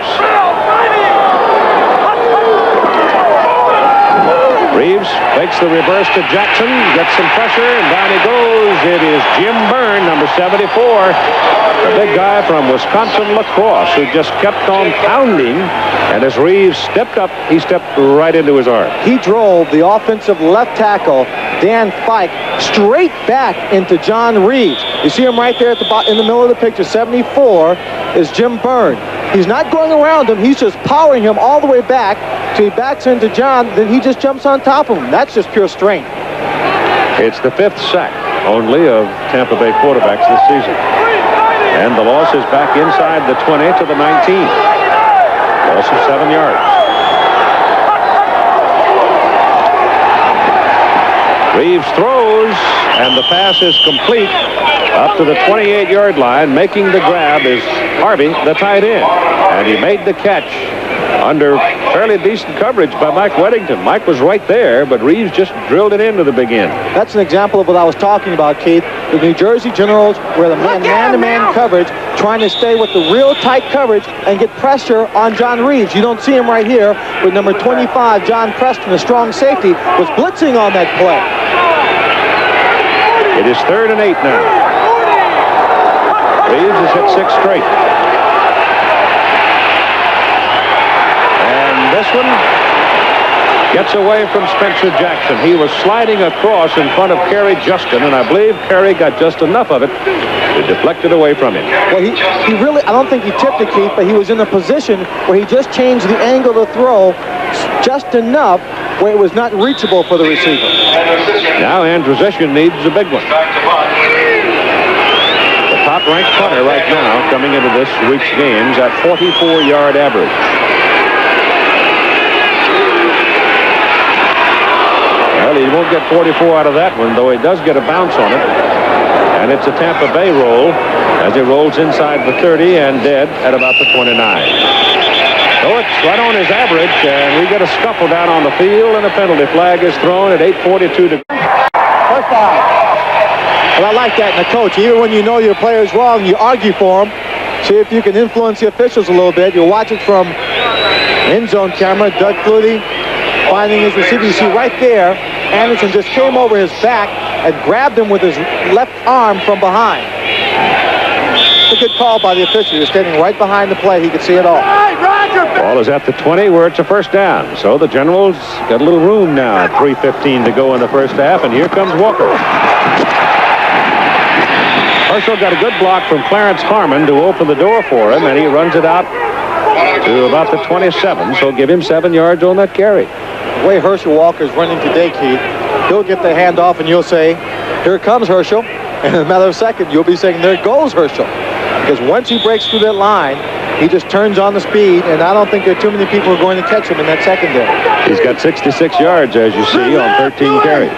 Reeves fakes the reverse to Jackson, gets some pressure, and down he goes. It is Jim Byrne, number 74, the big guy from Wisconsin La Crosse, who just kept on pounding, and as Reeves stepped up, he stepped right into his arm. He drove the offensive left tackle, Dan Fike, straight back into John Reeves. You see him right there at the in the middle of the picture. 74 is Jim Byrne. He's not going around him. He's just powering him all the way back till he backs into John. Then he just jumps on top of him. That's just pure strength. It's the 5th sack only of Tampa Bay quarterbacks this season. And the loss is back inside the 20 to the 19. Loss of 7 yards. Reeves throws, and the pass is complete up to the 28-yard line. Making the grab is Harvey, the tight end. And he made the catch under fairly decent coverage by Mike Weddington. Mike was right there, but Reeves just drilled it into the big end. That's an example of what I was talking about, Keith. The New Jersey Generals were the man-to-man coverage, trying to stay with the real tight coverage and get pressure on John Reeves. You don't see him right here with number 25, John Preston, a strong safety, was blitzing on that play. It is 3rd and 8 now. Reeves has hit 6 straight. This one gets away from Spencer Jackson. He was sliding across in front of Kerry Justin, and I believe Kerry got just enough of it to deflect it away from him. Well, he really, I don't think he tipped it, Keith, but he was in a position where he just changed the angle of the throw just enough where it was not reachable for the receiver. Now Andrusician needs a big one. The top-ranked punter right now coming into this week's games at 44-yard average. Well, he won't get 44 out of that one, though he does get a bounce on it. And it's a Tampa Bay roll as he rolls inside the 30 and dead at about the 29. So it's right on his average, and we get a scuffle down on the field, and a penalty flag is thrown at 8:42 to... First down. Well, I like that in a coach. Even when you know your player's wrong, you argue for him. See if you can influence the officials a little bit. You'll watch it from end zone camera. Doug Flutie finding his receiver. You see right there, Anderson just came over his back and grabbed him with his left arm from behind. It's a good call by the official. He was standing right behind the play. He could see it all. Ball is at the 20 where it's a first down. So the Generals got a little room now at 3:15 to go in the first half, and here comes Walker. Herschel got a good block from Clarence Harmon to open the door for him, and he runs it out to about the 27, so give him 7 yards on that carry. The way Herschel Walker's running today, Keith, he'll get the handoff and you'll say, here comes Herschel. And in a matter of a second, you'll be saying, there goes Herschel. Because once he breaks through that line, he just turns on the speed, and I don't think there are too many people who are going to catch him in that secondary. He's got 66 yards, as you see, on 13 carries.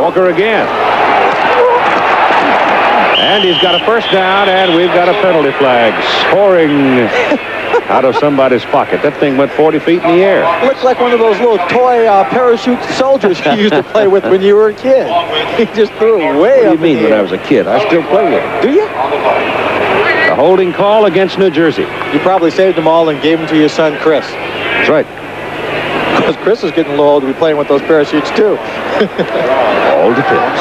Walker again. And he's got a first down, and we've got a penalty flag soaring out of somebody's pocket. That thing went 40 feet in the air. Looks like one of those little toy parachute soldiers you used to play with when you were a kid. He just threw it way up. What do you mean when I was a kid? I still play with it. Do you? A holding call against New Jersey. You probably saved them all and gave them to your son, Chris. That's right. Because Chris is getting a little old to be playing with those parachutes, too. All depends.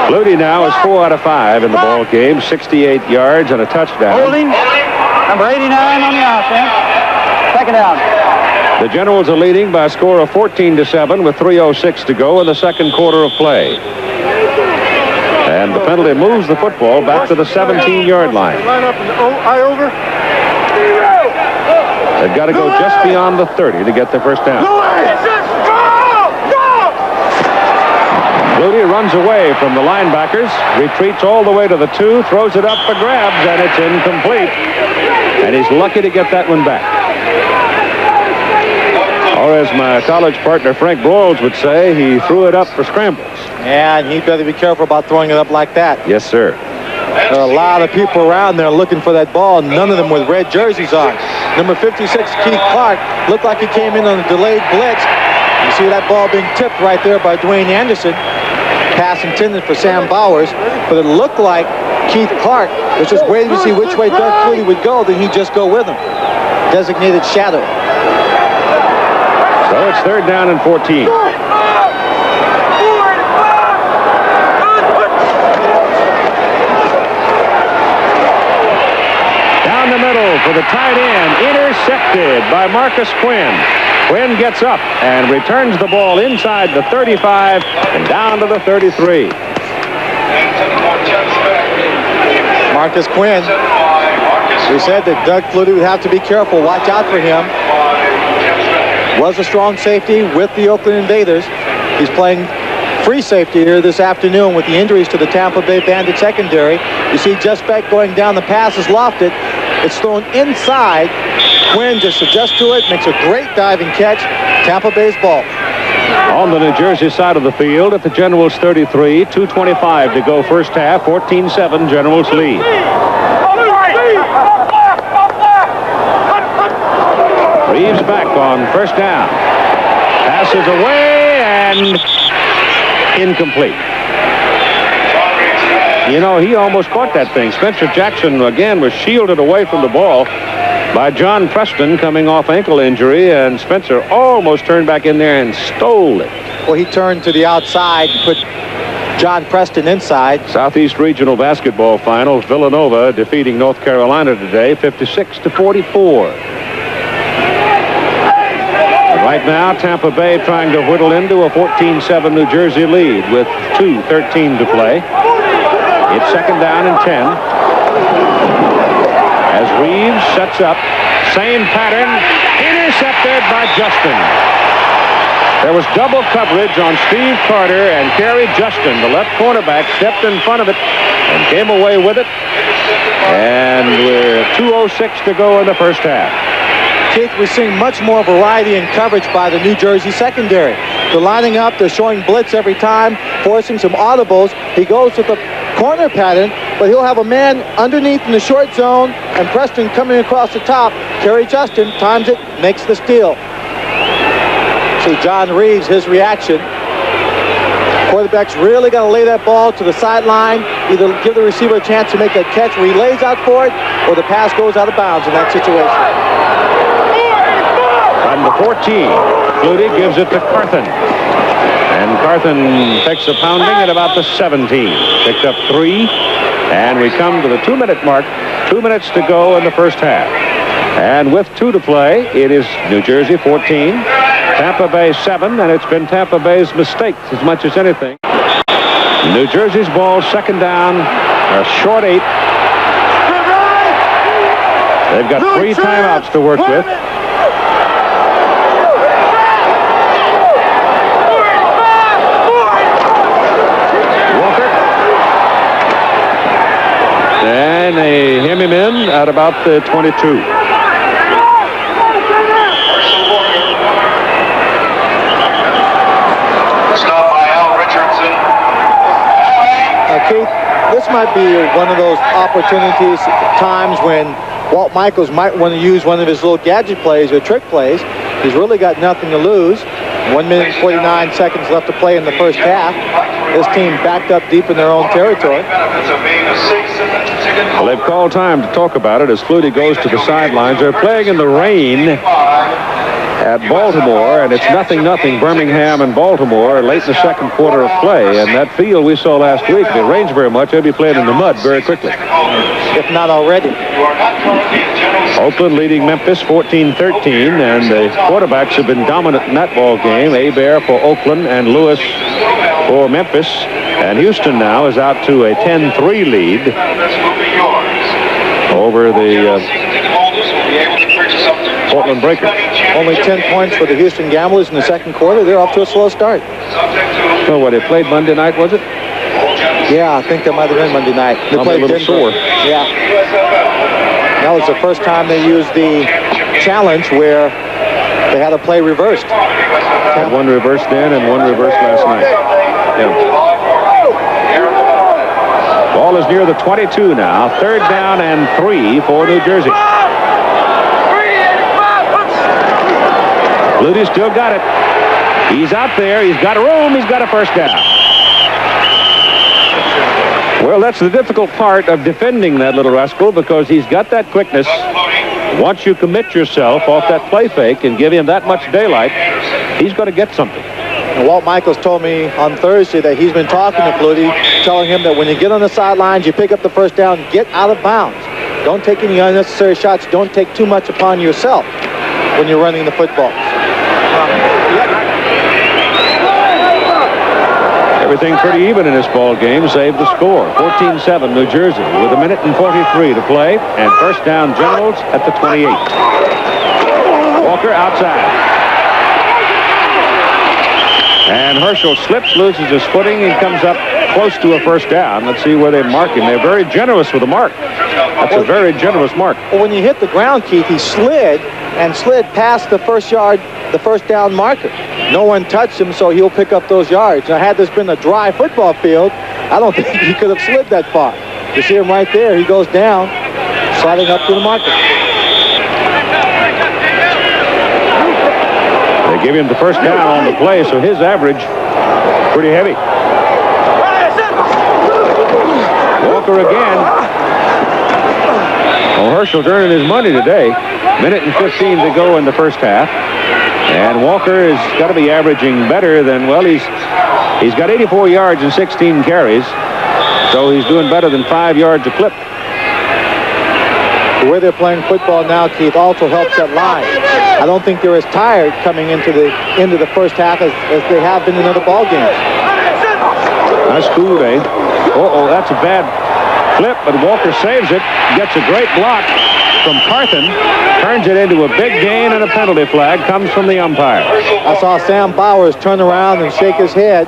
Flutie now is 4 out of 5 in the ball game, 68 yards and a touchdown. Holding. Number 89 on the offense. Second down. The Generals are leading by a score of 14-7 with 3:06 to go in the second quarter of play. And the penalty moves the football back to the 17-yard line. Line up and eye over. They've got to go just beyond the 30 to get their first down. Flutie runs away from the linebackers, retreats all the way to the 2, throws it up for grabs, and it's incomplete. And he's lucky to get that one back. Or as my college partner Frank Broyles would say, he threw it up for scrambles. And he'd better be careful about throwing it up like that. Yes, sir. There are a lot of people around there looking for that ball, none of them with red jerseys on. Number 56, Keith Clark, looked like he came in on a delayed blitz. You see that ball being tipped right there by Dwayne Anderson. Pass intended for Sam Bowers, but it looked like Keith Clark was just waiting to see which way Doug Flutie would go, then he'd just go with him. Designated shadow. So it's 3rd down and 14. Down the middle for the tight end, intercepted by Marcus Quinn. Quinn gets up and returns the ball inside the 35 and down to the 33. Marcus Quinn. We said that Doug Flutie would have to be careful, watch out for him. Was a strong safety with the Oakland Invaders. He's playing free safety here this afternoon with the injuries to the Tampa Bay Bandit secondary. You see just back going down, the pass is lofted. It's thrown inside. Quinn just adjusts to it, makes a great diving catch. Tampa Bay's ball. On the New Jersey side of the field at the Generals 33, 2:25 to go first half, 14-7 Generals lead. Reeves back on first down. Passes away and incomplete. You know, he almost caught that thing. Spencer Jackson, again, was shielded away from the ball by John Preston coming off ankle injury, and Spencer almost turned back in there and stole it. Well, he turned to the outside and put John Preston inside. Southeast Regional Basketball Finals, Villanova defeating North Carolina today, 56-44. Right now, Tampa Bay trying to whittle into a 14-7 New Jersey lead with 2:13 to play. It's 2nd down and 10. As Reeves sets up, same pattern, intercepted by Justin. There was double coverage on Steve Carter, and Kerry Justin, the left cornerback, stepped in front of it and came away with it. And we're 2:06 to go in the first half. Keith, we're seeing much more variety in coverage by the New Jersey secondary. They're lining up, they're showing blitz every time, forcing some audibles. He goes to the corner pattern, but he'll have a man underneath in the short zone, and Preston coming across the top. Kerry Justin times it, makes the steal. See John Reeves, his reaction. Quarterback's really got to lay that ball to the sideline, either give the receiver a chance to make that catch where he lays out for it, or the pass goes out of bounds in that situation. From the 14, Flutie gives it to Carthen. And Carthen takes a pounding at about the 17. Picked up 3. And we come to the 2-minute mark. 2 minutes to go in the first half. And with 2 to play, it is New Jersey 14, Tampa Bay 7, and it's been Tampa Bay's mistakes as much as anything. New Jersey's ball, 2nd down, a short 8. They've got 3 timeouts to work with. And they hem him in at about the 22. Stop by Al Richardson. Keith, this might be one of those opportunities, times when Walt Michaels might want to use one of his little gadget plays or trick plays. He's really got nothing to lose. 1 minute and 49 seconds left to play in the first half. This team backed up deep in their own territory. Well, they've called time to talk about it as Flutie goes to the sidelines. They're playing in the rain at Baltimore, and it's 0-0 Birmingham and Baltimore late in the second quarter of play. And that field we saw last week, if it rains very much, they'll be playing in the mud very quickly. If not already. Oakland leading Memphis 14-13, and the quarterbacks have been dominant in that ball game. Hebert for Oakland and Lewis for Memphis. And Houston now is out to a 10-3 lead over the Portland Breakers. Only 10 points for the Houston Gamblers in the second quarter. They're off to a slow start. So what, they played Monday night, was it? Yeah, I think that might have been Monday night. They played a little Denver. sore. Yeah. That was the first time they used the challenge where they had a play reversed. Had one reversed then and one reversed last night. Yeah. Ball is near the 22 now. 3rd down and 3 for New Jersey. Flutie still got it. He's out there. He's got room. He's got a first down. Well, that's the difficult part of defending that little rascal, because he's got that quickness. Once you commit yourself off that play fake and give him that much daylight, he's going to get something. And Walt Michaels told me on Thursday that he's been talking to Flutie, telling him that when you get on the sidelines, you pick up the first down, get out of bounds. Don't take any unnecessary shots. Don't take too much upon yourself when you're running the football. Everything pretty even in this ball game, save the score. 14-7 New Jersey with 1:43 to play, and first down Generals at the 28. Walker outside. And Herschel slips, loses his footing, and comes up close to a first down. Let's see where they mark him. They're very generous with the mark. That's a very generous mark. Well, when you hit the ground, Keith, he slid past the first down marker. No one touched him, so he'll pick up those yards. Now, had this been a dry football field, I don't think he could have slid that far. You see him right there. He goes down, sliding up to the marker. They give him the first down on the play, so his average pretty heavy. Walker again. Well, Herschel's earning his money today. 1:15 to go in the first half. And Walker has got to be averaging better than, well, he's got 84 yards and 16 carries. So he's doing better than 5 yards a clip. The way they're playing football now, Keith, also helps that line. I don't think they're as tired coming into the end of the first half as they have been in other ball games. Nice cool day. Uh-oh, that's a bad flip, but Walker saves it. Gets a great block from Carthen. Turns it into a big gain, and a penalty flag comes from the umpire. I saw Sam Bowers turn around and shake his head.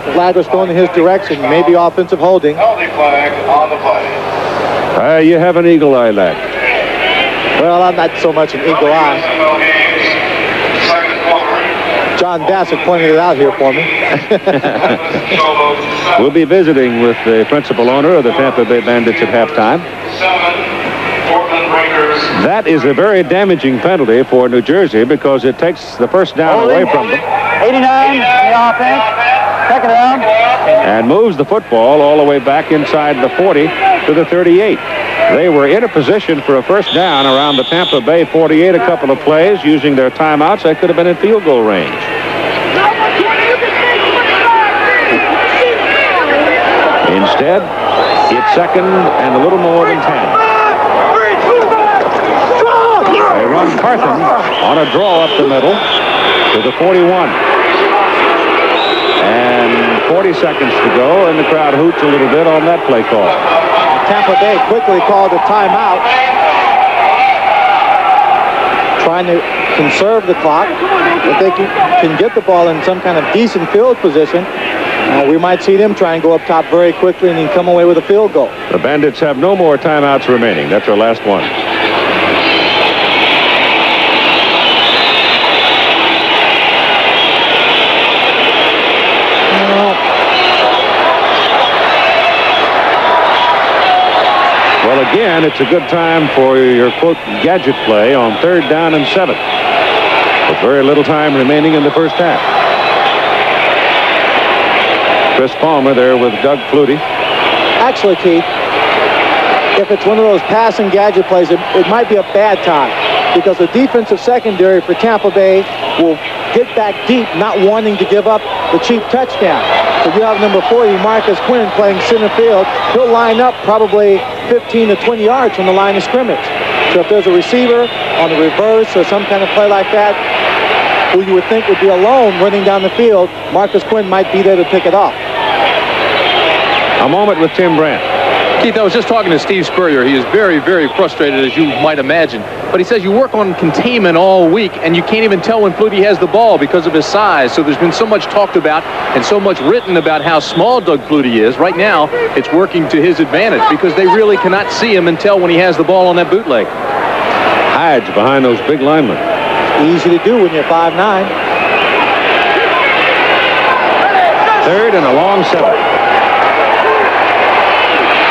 The flag was thrown in his direction, maybe offensive holding. Penalty flag on the play. You have an eagle eye, lad. Well, I'm not so much an eagle eye. USFL games, second quarter. John Bassett pointed it out here for me. We'll be visiting with the principal owner of the Tampa Bay Bandits at halftime. 7 Portland Breakers. That is a very damaging penalty for New Jersey because it takes the first down away from them 89, the offense. Second down. and moves the football all the way back inside the 40 to the 38. They were in a position for a first down around the Tampa Bay 48 a couple of plays using their timeouts. They could have been in field goal range. Instead, it's second and a little more than 10. They run Carthen on a draw up the middle to the 41. And 40 seconds to go, and the crowd hoots a little bit on that play call. Tampa Bay quickly called a timeout, trying to conserve the clock. If they can get the ball in some kind of decent field position, we might see them try and go up top very quickly and then come away with a field goal. The Bandits have no more timeouts remaining. That's their last one. Well, again, it's a good time for your, quote, gadget play on 3rd down and 7. With very little time remaining in the first half. Chris Palmer there with Doug Flutie. Actually, Keith, if it's one of those passing gadget plays, it might be a bad time because the defensive secondary for Tampa Bay will get back deep, not wanting to give up the cheap touchdown. So you have number 40, Marcus Quinn, playing center field. He'll line up probably 15 to 20 yards from the line of scrimmage. So if there's a receiver on the reverse or some kind of play like that, who you would think would be alone running down the field, Marcus Quinn might be there to pick it off. A moment with Tim Brandt. Keith, I was just talking to Steve Spurrier. He is very, very frustrated, as you might imagine. But he says you work on containment all week, and you can't even tell when Flutie has the ball because of his size. So there's been so much talked about and so much written about how small Doug Flutie is. Right now, it's working to his advantage because they really cannot see him and tell when he has the ball on that bootleg. Hides behind those big linemen. Easy to do when you're 5'9". Third and a long 7.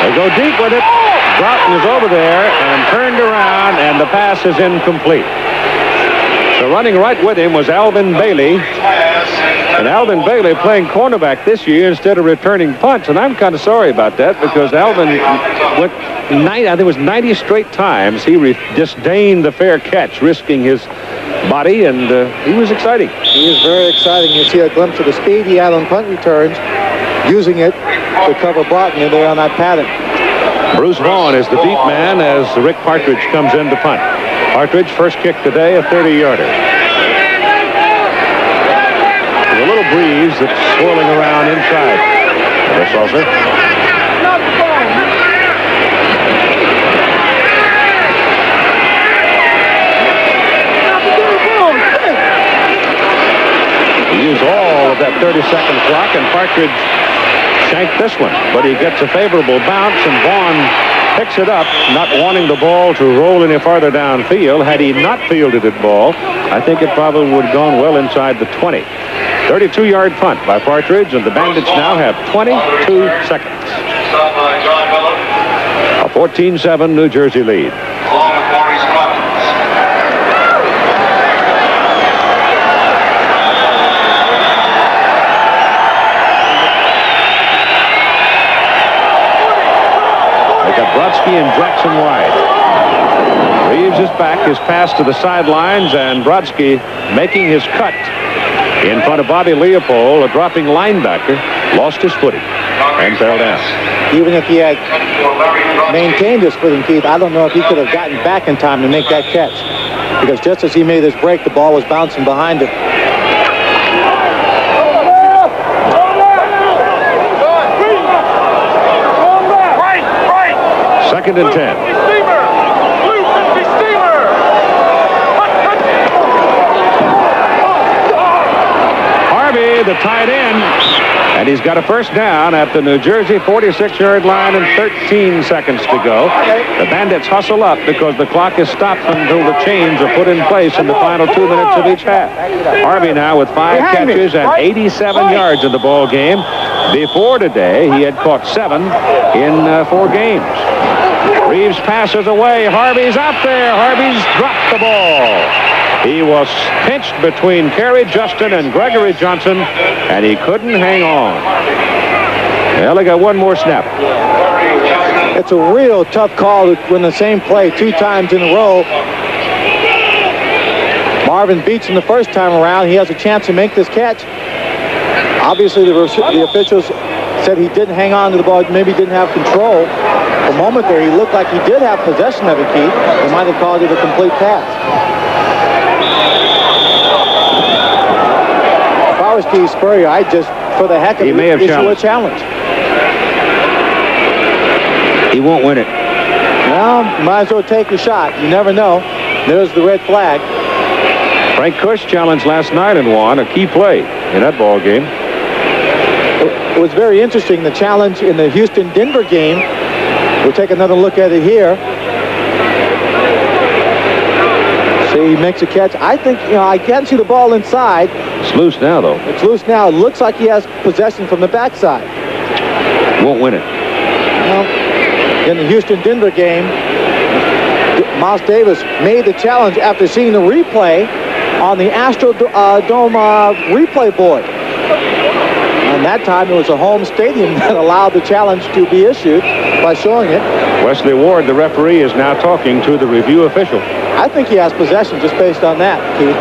They go deep with it. Broughton is over there and turned around, and the pass is incomplete. So running right with him was Alvin Bailey. And Alvin Bailey playing cornerback this year instead of returning punts. And I'm kind of sorry about that because Alvin went, I think it was 90 straight times he disdained the fair catch, risking his body, and he was exciting. He is very exciting. You see a glimpse of the speed he had on punt returns, using it to cover Broughton there on that pattern. Bruce Vaughn is the deep man as Rick Partridge comes in to punt. Partridge, first kick today, a 30-yarder. There's a little breeze that's swirling around inside. There's Salter. He used all of that 30-second clock, and Partridge shanked this one, but he gets a favorable bounce, and Vaughn picks it up, not wanting the ball to roll any farther downfield. Had he not fielded it ball, I think it probably would have gone well inside the 20. 32-yard punt by Partridge, and the Bandits now have 22 seconds. A 14-7 New Jersey lead. Brodsky and Jackson wide. Reeves is back. His pass to the sidelines, and Brodsky making his cut in front of Bobby Leopold, a dropping linebacker, lost his footing and fell down. Even if he had maintained his footing, Keith, I don't know if he could have gotten back in time to make that catch, because just as he made his break, the ball was bouncing behind him. Second and 10. Harvey, the tight end, and he's got a first down at the New Jersey 46-yard line and 13 seconds to go. The Bandits hustle up because the clock is stopped until the chains are put in place in the final 2 minutes of each half. Harvey now with 5 catches and 87 yards in the ball game. Before today, he had caught 7 in 4 games. Reeves passes away. Harvey's out there. Harvey's dropped the ball. He was pinched between Kerry Justin and Gregory Johnson, and he couldn't hang on. Well, they got one more snap. It's a real tough call to win the same play 2 times in a row. Marvin beats him the first time around. He has a chance to make this catch. Obviously, the officials said he didn't hang on to the ball, maybe didn't have control. For a moment there, he looked like he did have possession of it, Keith. They might have called it a complete pass. If I was Steve Spurrier, I'd just, for the heck of it, issue a challenge. He won't win it. Well, might as well take a shot. You never know. There's the red flag. Frank Cush challenged last night and won a key play in that ball game. It was very interesting, the challenge in the Houston-Denver game. We'll take another look at it here. See, he makes a catch. I think, I can't see the ball inside. It's loose now, though. It's loose now. It looks like he has possession from the backside. Won't win it. Well, in the Houston-Denver game, Miles Davis made the challenge after seeing the replay on the Astrodome replay board. And that time it was a home stadium that allowed the challenge to be issued by showing it. Wesley Ward, the referee, is now talking to the review official. I think he has possession just based on that, Keith.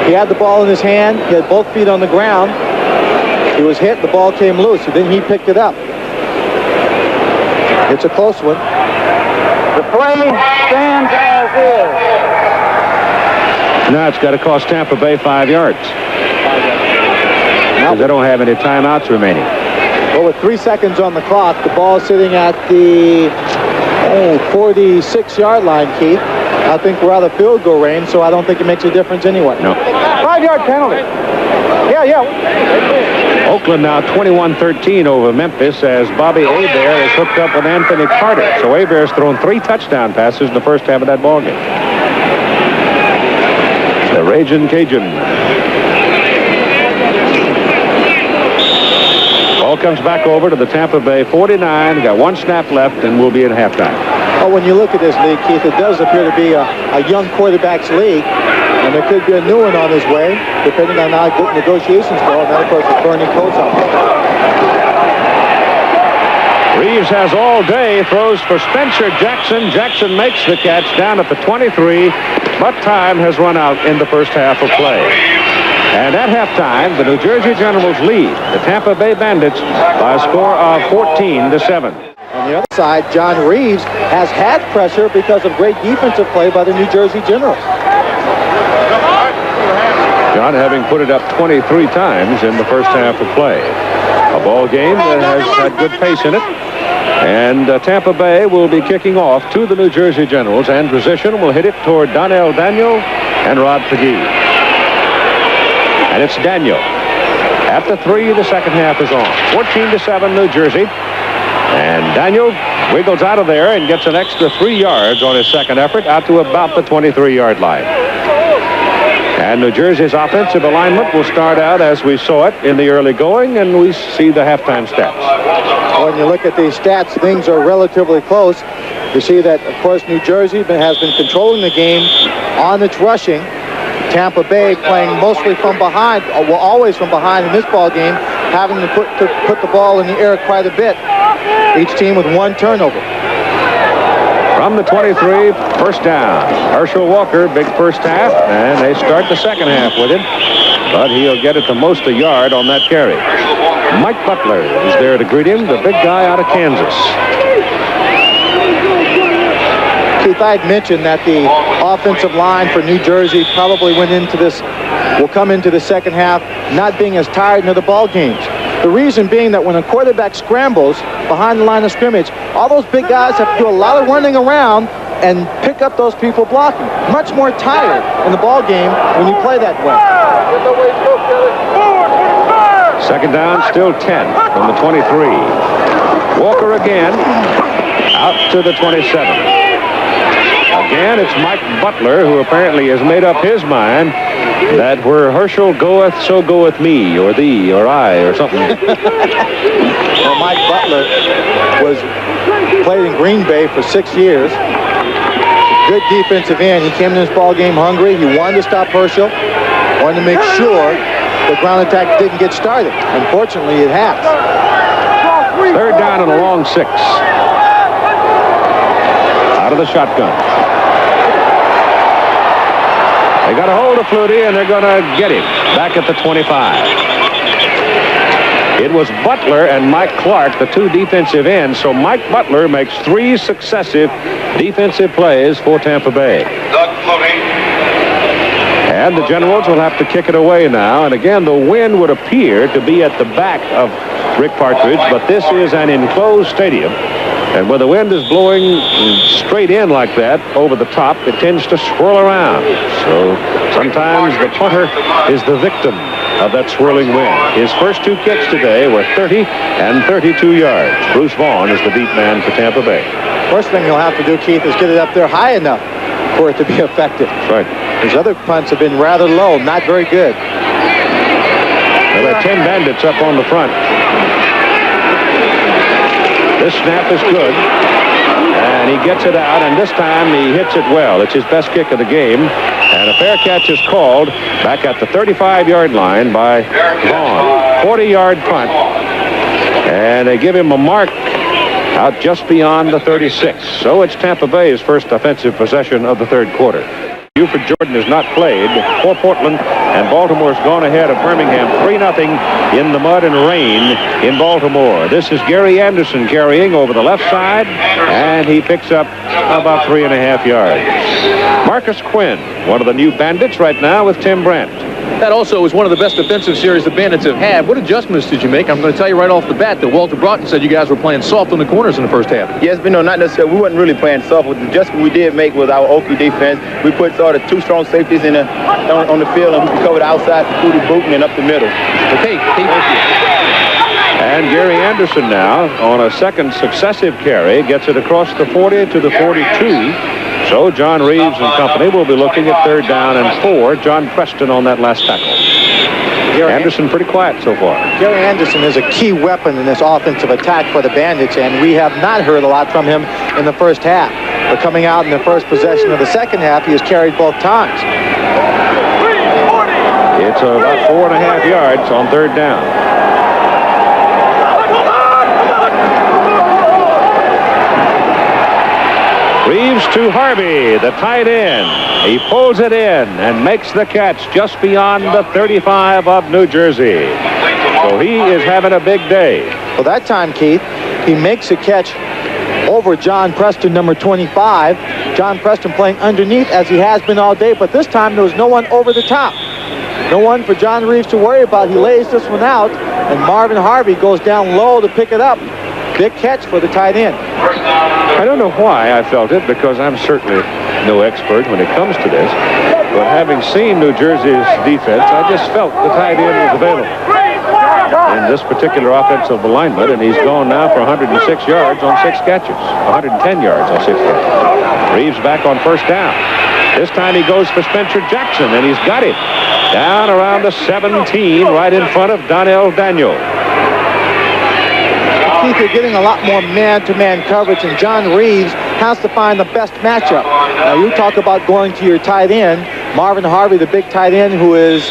He had the ball in his hand. He had both feet on the ground. He was hit. The ball came loose. And then he picked it up. It's a close one. The play stands as is. Now it's got to cost Tampa Bay 5 yards. Because they don't have any timeouts remaining. Well, with 3 seconds on the clock, the ball sitting at the 46-yard line, Keith. I think we're out of field goal range, so I don't think it makes a difference anyway. No. 5-yard penalty. Yeah. Oakland now 21-13 over Memphis as Bobby Hebert is hooked up with Anthony Carter. So Hebert's thrown 3 touchdown passes in the first half of that ball game. The Ragin' Cajun. Ball comes back over to the Tampa Bay 49. Got 1 snap left, and we'll be at halftime. Well, when you look at this league, Keith, it does appear to be a young quarterback's league. And there could be a new one on his way, depending on how good negotiations go. And that, of course, is Bernie Kosar. Reeves has all day, throws for Spencer Jackson. Jackson makes the catch down at the 23, but time has run out in the first half of play. And at halftime, the New Jersey Generals lead the Tampa Bay Bandits by a score of 14-7. On the other side, John Reeves has had pressure because of great defensive play by the New Jersey Generals. John having put it up 23 times in the first half of play. A ball game that has had good pace in it. And Tampa Bay will be kicking off to the New Jersey Generals. And position will hit it toward Donnell Daniel and Rod Pagee. And it's Daniel. At the 3, the second half is on. 14-7 New Jersey. And Daniel wiggles out of there and gets an extra 3 yards on his second effort out to about the 23-yard line. And New Jersey's offensive alignment will start out as we saw it in the early going, and we see the halftime stats. When you look at these stats, things are relatively close. You see that, of course, New Jersey has been controlling the game on its rushing. Tampa Bay playing mostly from behind, well, always from behind in this ball game, having to put the ball in the air quite a bit. Each team with 1 turnover. From the 23, first down. Herschel Walker, big first half, and they start the second half with him. But he'll get it the most a yard on that carry. Mike Butler is there to greet him, the big guy out of Kansas. Keith, I had mentioned that the offensive line for New Jersey probably will come into the second half not being as tired in the ball games. The reason being that when a quarterback scrambles behind the line of scrimmage, all those big guys have to do a lot of running around and pick up those people blocking. Much more tired in the ball game when you play that way. Second down, still 10 from the 23. Walker again, out to the 27. Again, it's Mike Butler, who apparently has made up his mind that where Herschel goeth, so goeth me, or thee, or I, or something. Well, Mike Butler played in Green Bay for 6 years. Good defensive end. He came in this ball game hungry. He wanted to stop Herschel. Wanted to make sure the ground attack didn't get started. Unfortunately, it has. Third down and a long 6. Out of the shotgun. They got a hold of Flutie, and they're going to get him back at the 25. It was Butler and Mike Clark, the 2 defensive ends. So Mike Butler makes 3 successive defensive plays for Tampa Bay. Doug Flutie. And the Generals will have to kick it away now. And again, the wind would appear to be at the back of Rick Partridge, but this is an enclosed stadium. And when the wind is blowing straight in like that over the top, it tends to swirl around. So sometimes the punter is the victim of that swirling wind. His first 2 kicks today were 30 and 32 yards. Bruce Vaughn is the deep man for Tampa Bay. First thing you'll have to do, Keith, is get it up there high enough for it to be effective. Right. His other punts have been rather low, not very good. There are 10 Bandits up on the front. This snap is good, and he gets it out, and this time he hits it well. It's his best kick of the game, and a fair catch is called back at the 35-yard line by Vaughn. 40-yard punt. And they give him a mark out just beyond the 36. So it's Tampa Bay's first offensive possession of the third quarter. Buford Jordan has not played for Portland, and Baltimore's gone ahead of Birmingham 3-0 in the mud and rain in Baltimore. This is Gary Anderson carrying over the left side, and he picks up about 3.5 yards. Marcus Quinn, one of the new Bandits right now with Tim Brandt. That also is one of the best defensive series the Bandits have had. What adjustments did you make? I'm going to tell you right off the bat that Walter Broughton said you guys were playing soft on the corners in the first half. Yes, but no, not necessarily. We wasn't really playing soft. The adjustment we did make was our Okie defense. We put sort of two strong safeties in on the field, and we covered the outside through the boot and then up the middle. Okay, thank you. And Gary Anderson now, on a second successive carry, gets it across the 40 to the 42. So John Reeves and company will be looking at 3rd down and 4. John Preston on that last tackle. Anderson pretty quiet so far. Gary Anderson is a key weapon in this offensive attack for the Bandits, and we have not heard a lot from him in the first half. But coming out in the first possession of the second half, he has carried both times. It's about 4.5 yards on 3rd down. Reeves to Harvey, the tight end. He pulls it in and makes the catch just beyond the 35 of New Jersey. So he is having a big day. Well, that time, Keith, he makes a catch over John Preston, number 25. John Preston playing underneath as he has been all day, but this time there was no one over the top. No one for John Reeves to worry about. He lays this one out, and Marvin Harvey goes down low to pick it up. Big catch for the tight end. I don't know why I felt it, because I'm certainly no expert when it comes to this. But having seen New Jersey's defense, I just felt the tight end was available in this particular offensive alignment, and he's gone now for 106 yards on 6 catches. 110 yards on 6 catches. Reeves back on 1st down. This time he goes for Spencer Jackson, and he's got him down around the 17, right in front of Donnell Daniel. Keith, you're getting a lot more man-to-man coverage, and John Reeves has to find the best matchup. Now, you talk about going to your tight end. Marvin Harvey, the big tight end, who is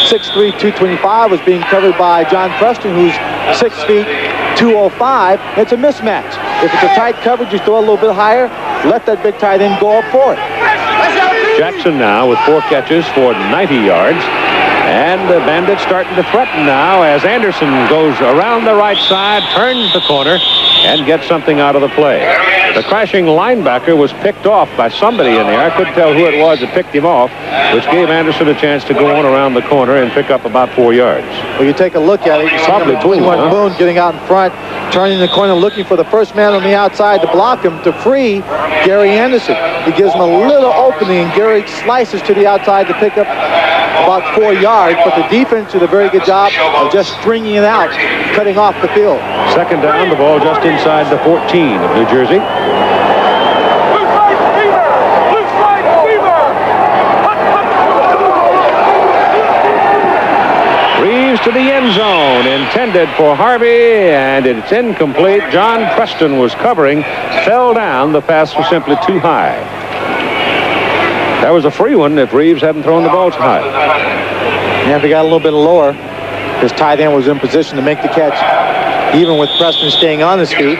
6'3", 225, was being covered by John Preston, who's 6 feet, 205. It's a mismatch. If it's a tight coverage, you throw a little bit higher, let that big tight end go up for it. Jackson now with 4 catches for 90 yards. And the Bandits starting to threaten now as Anderson goes around the right side, turns the corner, and gets something out of the play. The crashing linebacker was picked off by somebody in there. I couldn't tell who it was that picked him off, which gave Anderson a chance to go on around the corner and pick up about 4 yards. Well, you take a look at it. You see Probably number 21 Boone getting out in front, turning the corner, looking for the first man on the outside to block him, to free Gary Anderson. He gives him a little opening, and Gary slices to the outside to pick up about 4 yards, but the defense did a very good job of just stringing it out, cutting off the field. 2nd down, the ball just inside the 14 of New Jersey. Reeves to the end zone, intended for Harvey, and it's incomplete. John Preston was covering, fell down. The pass was simply too high. That was a free one if Reeves hadn't thrown the ball too high. And if he got a little bit lower, his tight end was in position to make the catch. Even with Preston staying on his feet,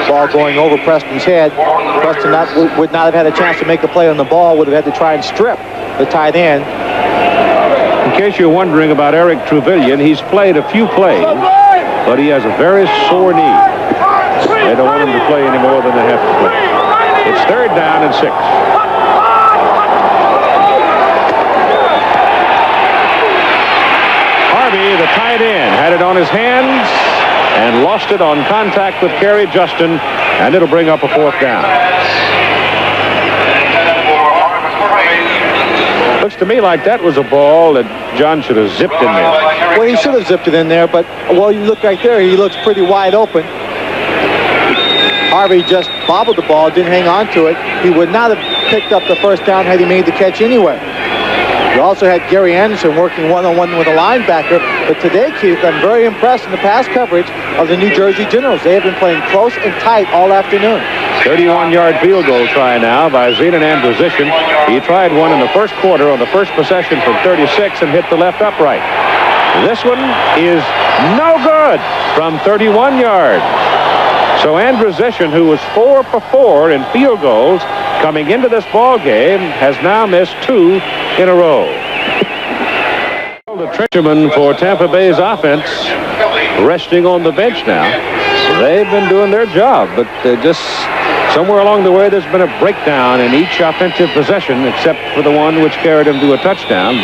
ball going over Preston's head, Preston would not have had a chance to make a play on the ball, would have had to try and strip the tight end. In case you're wondering about Eric Truvillion, he's played a few plays, but he has a very sore knee. They don't want him to play any more than they have to play. It's 3rd down and 6. Harvey, the tight end, had it on his hands and lost it on contact with Kerry Justin, and it'll bring up a 4th down. Looks to me like that was a ball that John should have zipped in there. Well, he should have zipped it in there, but, well, you look right there, he looks pretty wide open. Harvey just bobbled the ball, didn't hang on to it. He would not have picked up the 1st down had he made the catch anyway. You also had Gary Anderson working one-on-one with a linebacker. But today, Keith, I'm very impressed in the pass coverage of the New Jersey Generals. They have been playing close and tight all afternoon. 31-yard field goal try now by Zenon Androsian. He tried one in the 1st quarter on the 1st possession from 36 and hit the left upright. This one is no good from 31 yards. So Andrew Zischen, who was 4 for 4 in field goals coming into this ball game, has now missed 2 in a row. The Trencherman for Tampa Bay's offense resting on the bench now. They've been doing their job, but just somewhere along the way there's been a breakdown in each offensive possession except for the one which carried him to a touchdown.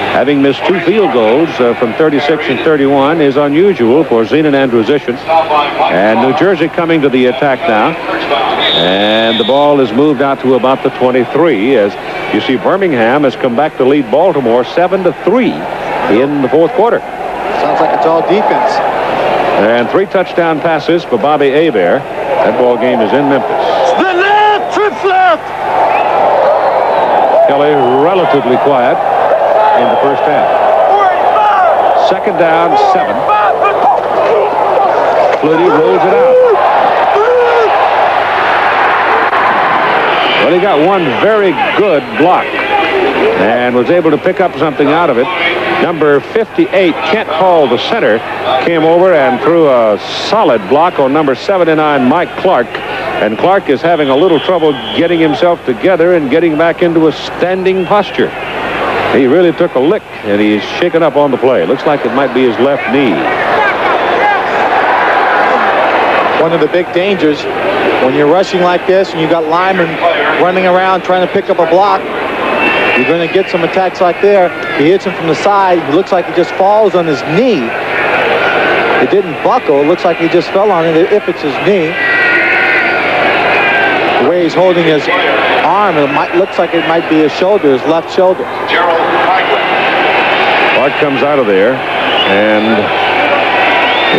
Having missed 2 field goals from 36 and 31 is unusual for Zenon Andrusician. And New Jersey coming to the attack now. And the ball is moved out to about the 23 as you see Birmingham has come back to lead Baltimore 7-3 in the fourth quarter. Sounds like it's all defense. And 3 touchdown passes for Bobby Hebert. That ball game is in Memphis. Split left, trips left. Kelly relatively quiet in the first half. 2nd down, 7. Flutie rolls it out. Well, he got one very good block and was able to pick up something out of it. Number 58, Kent Hall, the center, came over and threw a solid block on number 79, Mike Clark. And Clark is having a little trouble getting himself together and getting back into a standing posture. He really took a lick, and he's shaken up on the play. Looks like it might be his left knee. One of the big dangers when you're rushing like this and you've got linemen running around trying to pick up a block, you're going to get some attacks like there. He hits him from the side. It looks like he just falls on his knee. It didn't buckle. It looks like he just fell on it if it's his knee. The way he's holding his arm, looks like it might be his shoulder, his left shoulder. Clark comes out of there, and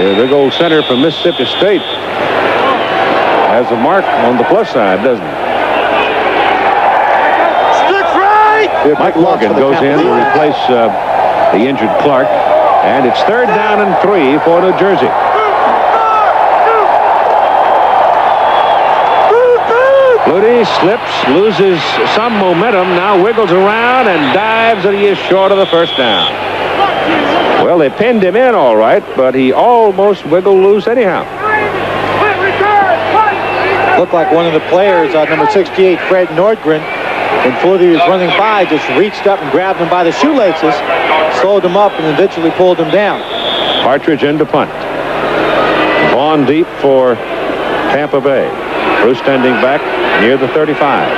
the big old center from Mississippi State has a mark on the plus side, doesn't he? Mike Morgan goes in to replace the injured Clark, and it's 3rd down and 3 for New Jersey. Flutie slips, loses some momentum, now wiggles around and dives, and he is short of the first down. Well, they pinned him in all right, but he almost wiggled loose anyhow. Looked like one of the players, number 68, Fred Nordgren, when Flutie was running by, just reached up and grabbed him by the shoelaces, slowed him up, and eventually pulled him down. Partridge into punt. Vaughn deep for Tampa Bay. Bruce standing back near the 35.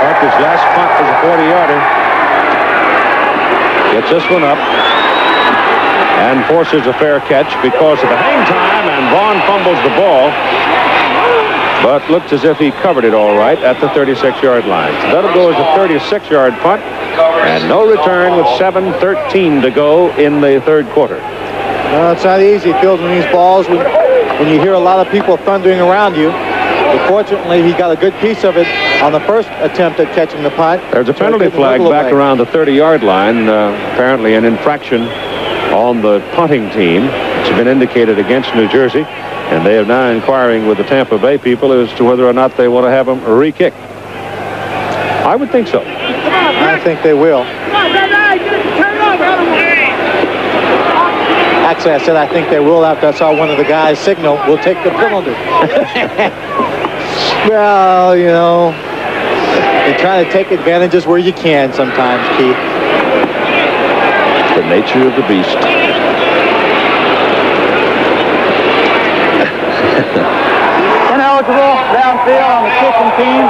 Partridge's last punt was a 40-yarder. Gets this one up and forces a fair catch because of the hang time, and Vaughn fumbles the ball, but looks as if he covered it all right at the 36-yard line. So that'll go as a 36-yard punt, and no return with 7:13 to go in the third quarter. It's not easy fielding these balls when you hear a lot of people thundering around you. But fortunately, he got a good piece of it on the first attempt at catching the punt. There's a penalty flag back around the 30-yard line, apparently an infraction on the punting team. It's been indicated against New Jersey, and they are now inquiring with the Tampa Bay people as to whether or not they want to have them re-kick. I would think so. I think they will. Actually, I said I think they will after I saw one of the guys signal, we'll take the penalty. Well, you know, you try to take advantages where you can sometimes, Keith. The nature of the beast. Ineligible downfield on the kicking team.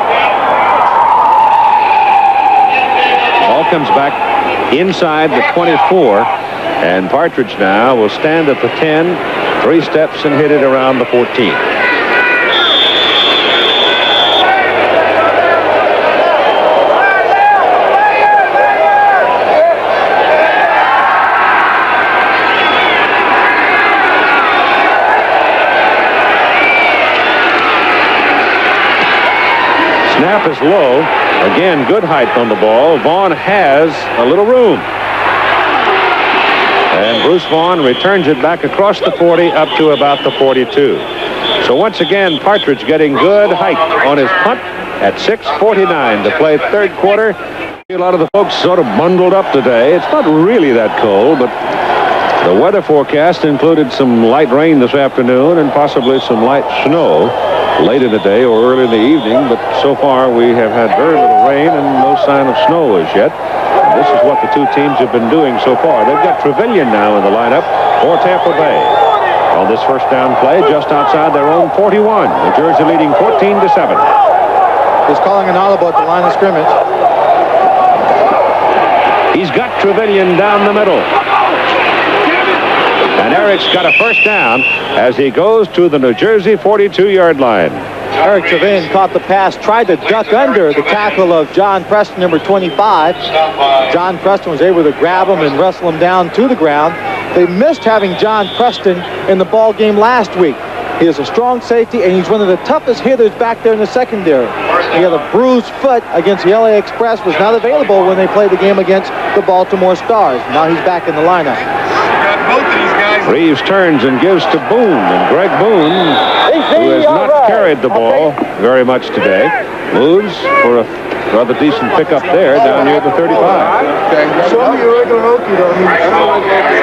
Ball comes back inside the 24, and Partridge now will stand at the 10, 3 steps, and hit it around the 14. Snap is low. Again, good height on the ball. Vaughn has a little room. And Bruce Vaughn returns it back across the 40 up to about the 42. So once again, Partridge getting good height on his punt at 6:49 to play third quarter. A lot of the folks sort of bundled up today. It's not really that cold, but the weather forecast included some light rain this afternoon and possibly some light snow late in the day or early in the evening. But so far we have had very little rain and no sign of snow as yet. And this is what the two teams have been doing so far. They've got Trevelyan now in the lineup for Tampa Bay. On this first down play, just outside their own 41. New Jersey leading 14-7. He's calling an audible at the line of scrimmage. He's got Trevelyan down the middle. And Eric's got a first down as he goes to the New Jersey 42-yard line. Eric Trevelyan caught the pass, tried to duck under the tackle of John Preston, number 25. John Preston was able to grab him and wrestle him down to the ground. They missed having John Preston in the ball game last week. He is a strong safety, and he's one of the toughest hitters back there in the secondary. He had a bruised foot against the LA Express, was not available when they played the game against the Baltimore Stars. Now he's back in the lineup. Reeves turns and gives to Boone, and Greg Boone, who has not carried the ball very much today, moves for a rather decent pickup there down near the 35.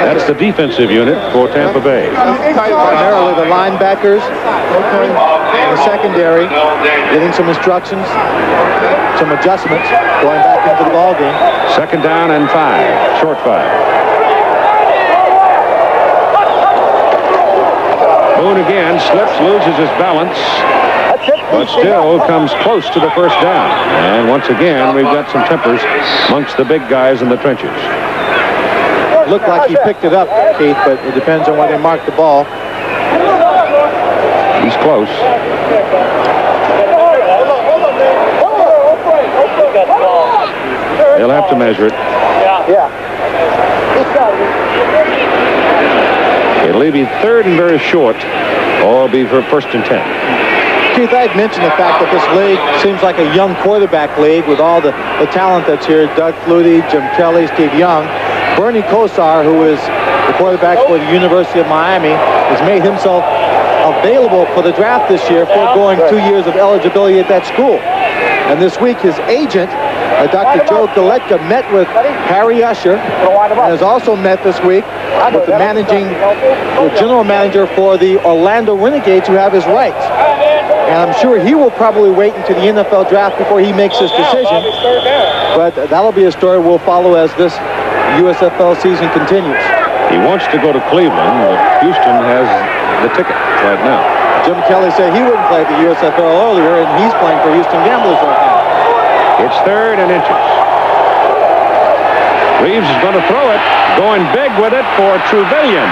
That's the defensive unit for Tampa Bay. Primarily the linebackers and the secondary getting some instructions, some adjustments going back into the ball game. Second down and 5, short 5. Boone again slips, loses his balance, but still comes close to the first down. And once again, we've got some tempers amongst the big guys in the trenches. It looked like he picked it up, Keith, but it depends on where they mark the ball. He's close. They'll have to measure it. It'll either be third and very short, or be for first and 10. Keith, I had mentioned the fact that this league seems like a young quarterback league with all the talent that's here. Doug Flutie, Jim Kelly, Steve Young. Bernie Kosar, who is the quarterback for the University of Miami, has made himself available for the draft this year, foregoing 2 years of eligibility at that school. And this week, his agent, Dr. Joe Galetka, met with Harry Usher and has also met this week with the general manager for the Orlando Renegades, who have his rights. And I'm sure he will probably wait until the NFL draft before he makes his decision. But that'll be a story we'll follow as this USFL season continues. He wants to go to Cleveland, but Houston has the ticket right now. Jim Kelly said he wouldn't play the USFL earlier, and he's playing for Houston Gamblers right now. It's third and inches. Reeves is going to throw it, going big with it for Trevelyan.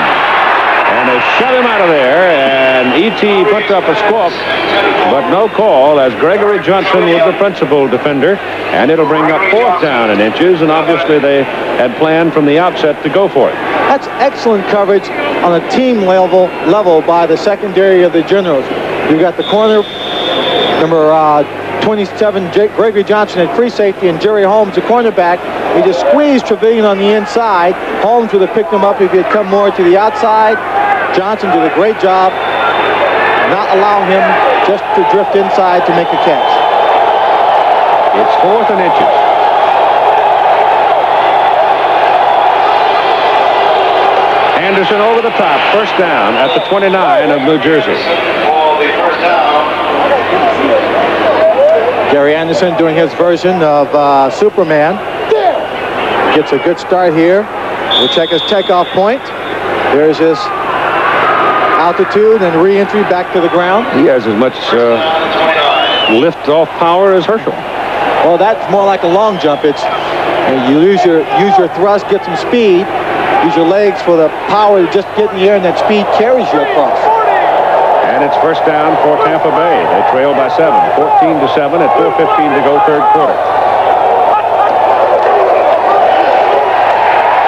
And they shut him out of there, and E.T. puts up a squawk, but no call as Gregory Johnson was the principal defender, and it'll bring up fourth down in inches, and obviously they had planned from the outset to go for it. That's excellent coverage on a team level by the secondary of the Generals. You've got the corner, number 27, Gregory Johnson at free safety, and Jerry Holmes, the cornerback. He just squeezed Trevelyan on the inside. Holmes would have picked him up if he had come more to the outside. Johnson did a great job not allowing him just to drift inside to make a catch. It's fourth and inches. Anderson over the top, first down at the 29 of New Jersey. Gary Anderson doing his version of Superman. Gets a good start here. We'll check his takeoff point. There's his altitude and re-entry back to the ground. He has as much lift-off power as Herschel. Well, that's more like a long jump. It's you use your thrust, get some speed, use your legs for the power to just get in the air, and that speed carries you across. And it's first down for Tampa Bay. They trail by 7, 14-7 at 4:15 to go third quarter.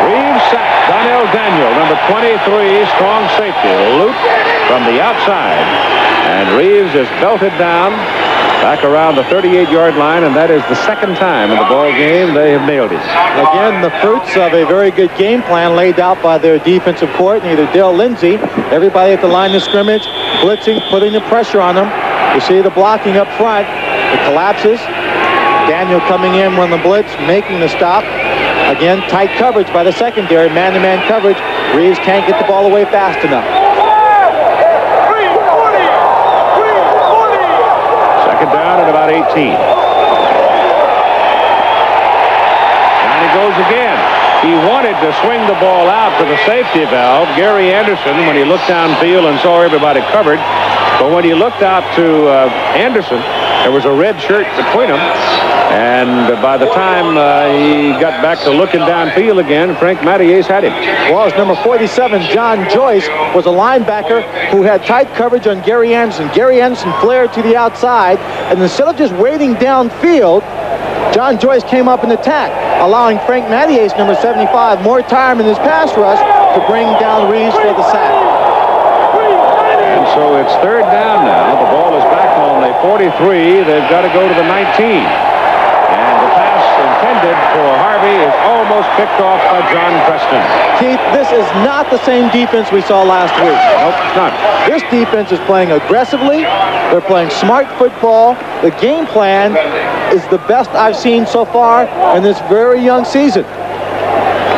Reeves sacked Donnell Daniel, number 23, strong safety. Loop from the outside. And Reeves is belted down back around the 38-yard line, and that is the second time in the ball game they have nailed him. Again, the fruits of a very good game plan laid out by their defensive coordinator, Dale Lindsey. Everybody at the line of scrimmage, blitzing, putting the pressure on them. You see the blocking up front. It collapses. Daniel coming in on the blitz, making the stop. Again, tight coverage by the secondary, man-to-man coverage. Reeves can't get the ball away fast enough. Second down at about 18. And he goes again. He wanted to swing the ball out to the safety valve, Gary Anderson, when he looked downfield and saw everybody covered. But when he looked out to Anderson, there was a red shirt between them. And by the time he got back to looking downfield again, Frank Mattias had him. Well, it's number 47, John Joyce, was a linebacker who had tight coverage on Gary Anderson. Gary Anderson flared to the outside, and instead of just waiting downfield, John Joyce came up and attacked, allowing Frank Mattias, number 75, more time in his pass rush to bring down Reeves for the sack. And so it's third down now. The ball is back on the 43. They've got to go to the 19. And the pass intended for Harvey is almost picked off by John Preston. Keith, this is not the same defense we saw last week. Nope, it's not. This defense is playing aggressively. They're playing smart football. The game plan is the best I've seen so far in this very young season.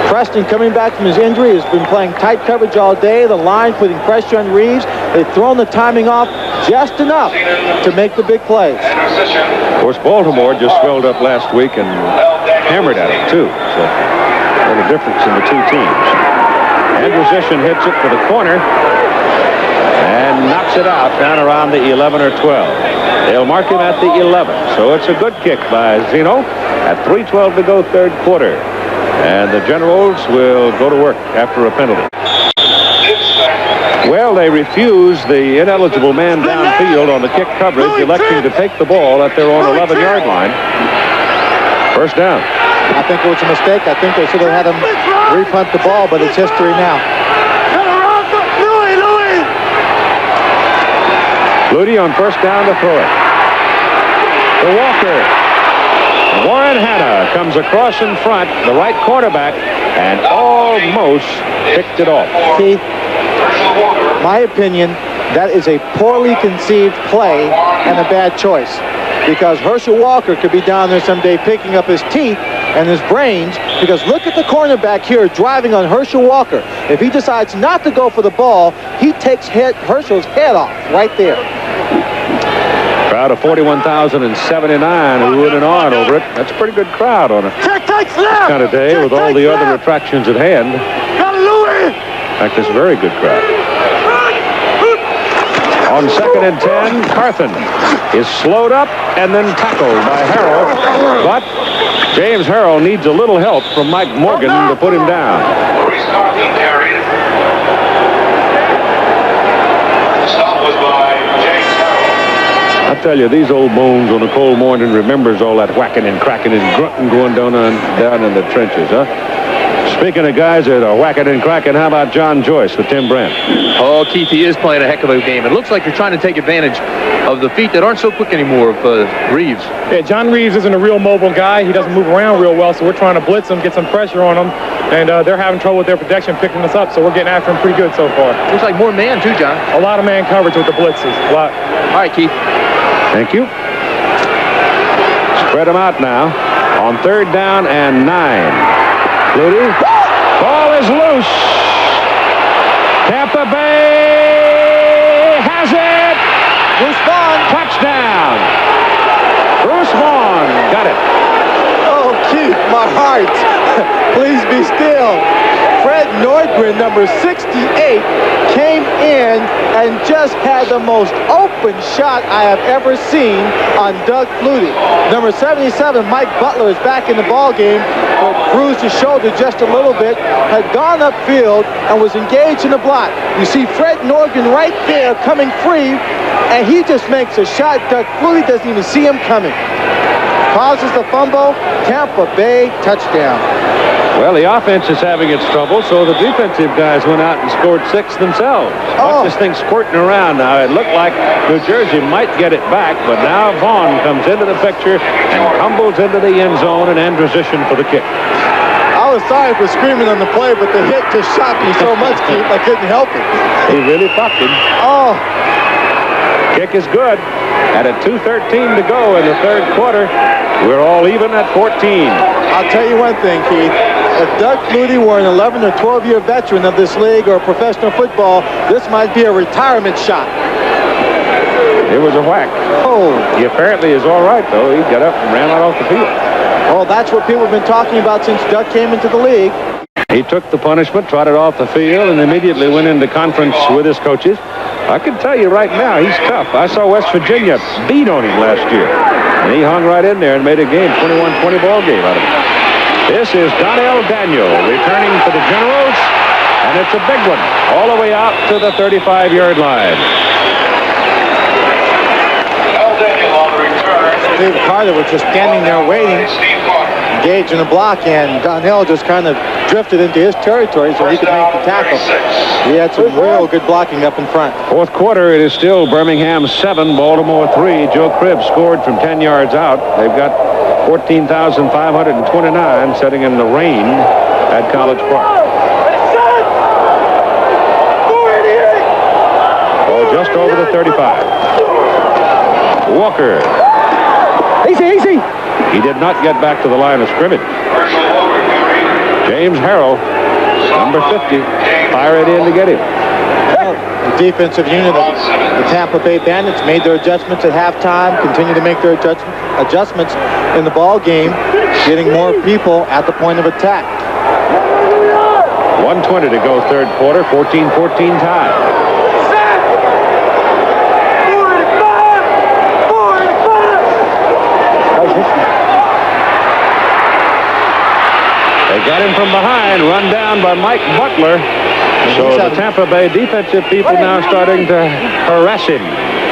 Preston, coming back from his injury, has been playing tight coverage all day. The line putting pressure on Reeves. They've thrown the timing off just enough to make the big plays. Of course, Baltimore just swelled up last week and hammered at it, too. So, a little difference in the two teams. Andrusician hits it for the corner and knocks it out down around the 11 or 12. They'll mark him at the 11. So it's a good kick by Zeno at 3:12 to go, third quarter. And the Generals will go to work after a penalty. Well, they refuse the ineligible man downfield on the kick coverage, electing to take the ball at their own 11-yard line. First down. I think it was a mistake. I think they should have had him repunt the ball, but it's history now. Flutie on first down to throw it. To Walker. Warren Hanna comes across in front, the right quarterback, and almost picked it off. Keith, my opinion, that is a poorly conceived play and a bad choice. Because Herschel Walker could be down there someday picking up his teeth and his brains, because look at the cornerback here driving on Herschel Walker. If he decides not to go for the ball, he takes Herschel's head off right there. Crowd of 41,079 who went on over it. That's a pretty good crowd on a kind of day with all the other attractions at hand. In fact, it's a very good crowd. On second and 10, Carthen is slowed up and then tackled by Harrell. But James Harrell needs a little help from Mike Morgan to put him down. Reese Carthen carried. The stop was by James Harrell. I tell you, these old bones on a cold morning remembers all that whacking and cracking and grunting going down in the trenches, huh? Speaking of guys that are whacking and cracking, how about John Joyce with Tim Brent? Oh, Keith, he is playing a heck of a game. It looks like they're trying to take advantage of the feet that aren't so quick anymore of Reeves. Yeah, John Reeves isn't a real mobile guy. He doesn't move around real well, so we're trying to blitz him, get some pressure on him, and they're having trouble with their protection picking us up, so we're getting after him pretty good so far. Looks like more man, too, John. A lot of man coverage with the blitzes. A lot. All right, Keith. Thank you. Spread them out now on third down and 9. Flutie. Ball is loose. Tampa Bay has it. Bruce Vaughn. Touchdown. Bruce Vaughn got it. Oh, Keith, my heart. Please be still. Fred Nordgren, number 68, came in and just had the most open shot I have ever seen on Doug Flutie. Number 77, Mike Butler, is back in the ball game, but bruised his shoulder just a little bit, had gone upfield and was engaged in the block. You see Fred Nordgren right there coming free, and he just makes a shot. Doug Flutie doesn't even see him coming. Causes the fumble. Tampa Bay touchdown. Well, the offense is having its trouble, so the defensive guys went out and scored 6 themselves. Watch this thing squirting around now. It looked like New Jersey might get it back, but now Vaughn comes into the picture and tumbles into the end zone, and Andrusician for the kick. I so sorry for screaming on the play, but the hit just shocked me so much, Keith, I couldn't help it. He really popped him. Oh. Kick is good. And at 2:13 to go in the third quarter, we're all even at 14. I'll tell you one thing, Keith. If Doug Flutie were an 11 or 12-year veteran of this league or professional football, this might be a retirement shot. It was a whack. Oh. He apparently is all right, though. He got up and ran out off the field. Well, that's what people have been talking about since Doug came into the league. He took the punishment, trotted off the field, and immediately went into conference with his coaches. I can tell you right now, he's tough. I saw West Virginia beat on him last year. And he hung right in there and made a game, 21-20 ball game out of it. This is Donnell Daniel returning for the Generals, and it's a big one, all the way out to the 35-yard line. Steve Carter was just standing there waiting, engaged in a block, and Donnell just kind of drifted into his territory so he could make the tackle. He had some real good blocking up in front. Fourth quarter, it is still Birmingham 7, Baltimore 3. Joe Cribb scored from 10 yards out. They've got 14,529 setting in the rain at College Park. Oh, just over the 35. Walker. Easy. He did not get back to the line of scrimmage. James Harrell, number 50, fire it in to get him. The defensive unit of the Tampa Bay Bandits made their adjustments at halftime, continue to make their adjustments in the ball game, getting more people at the point of attack. 1:20 to go third quarter, 14-14 tie. They got him from behind, run down by Mike Butler. So the Tampa Bay defensive people now starting to harass him.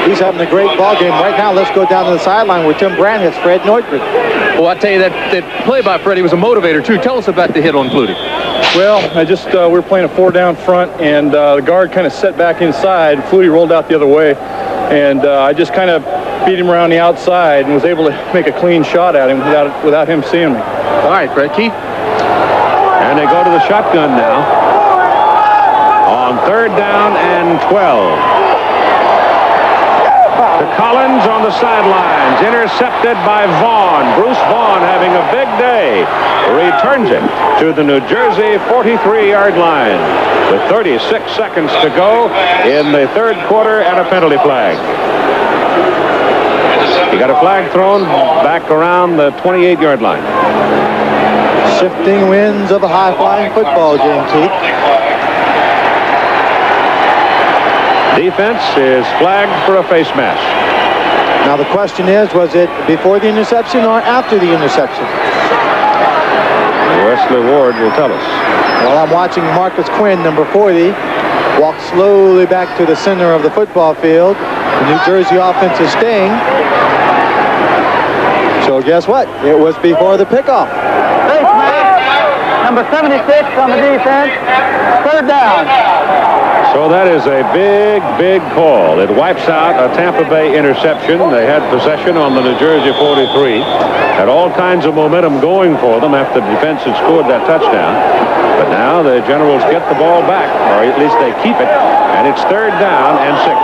He's having a great ball game right now. Let's go down to the sideline where Tim Brand hits Fred Nordgren. Well, I tell you, that play by Freddie was a motivator, too. Tell us about the hit on Flutie. Well, we were playing a 4 down front, and the guard kind of set back inside. Flutie rolled out the other way, and I just kind of beat him around the outside and was able to make a clean shot at him without him seeing me. All right, Fred. Keith? And they go to the shotgun now on 3rd down and 12. To Collins on the sidelines, intercepted by Vaughn. Bruce Vaughn having a big day. Returns it to the New Jersey 43-yard line with 36 seconds to go in the third quarter and a penalty flag. He got a flag thrown back around the 28-yard line. Shifting winds of a high-flying football game, Keith. Defense is flagged for a face mask. Now the question is, was it before the interception or after the interception? Wesley Ward will tell us. Well, I'm watching Marcus Quinn, number 40, walk slowly back to the center of the football field. The New Jersey offense is staying. So guess what? It was before the pickoff. Face mask, number 76 on the defense, 3rd down. So that is a big call. It wipes out a Tampa Bay interception. They had possession on the New Jersey 43. Had all kinds of momentum going for them after the defense had scored that touchdown. But now the Generals get the ball back, or at least they keep it, and it's 3rd down and 6.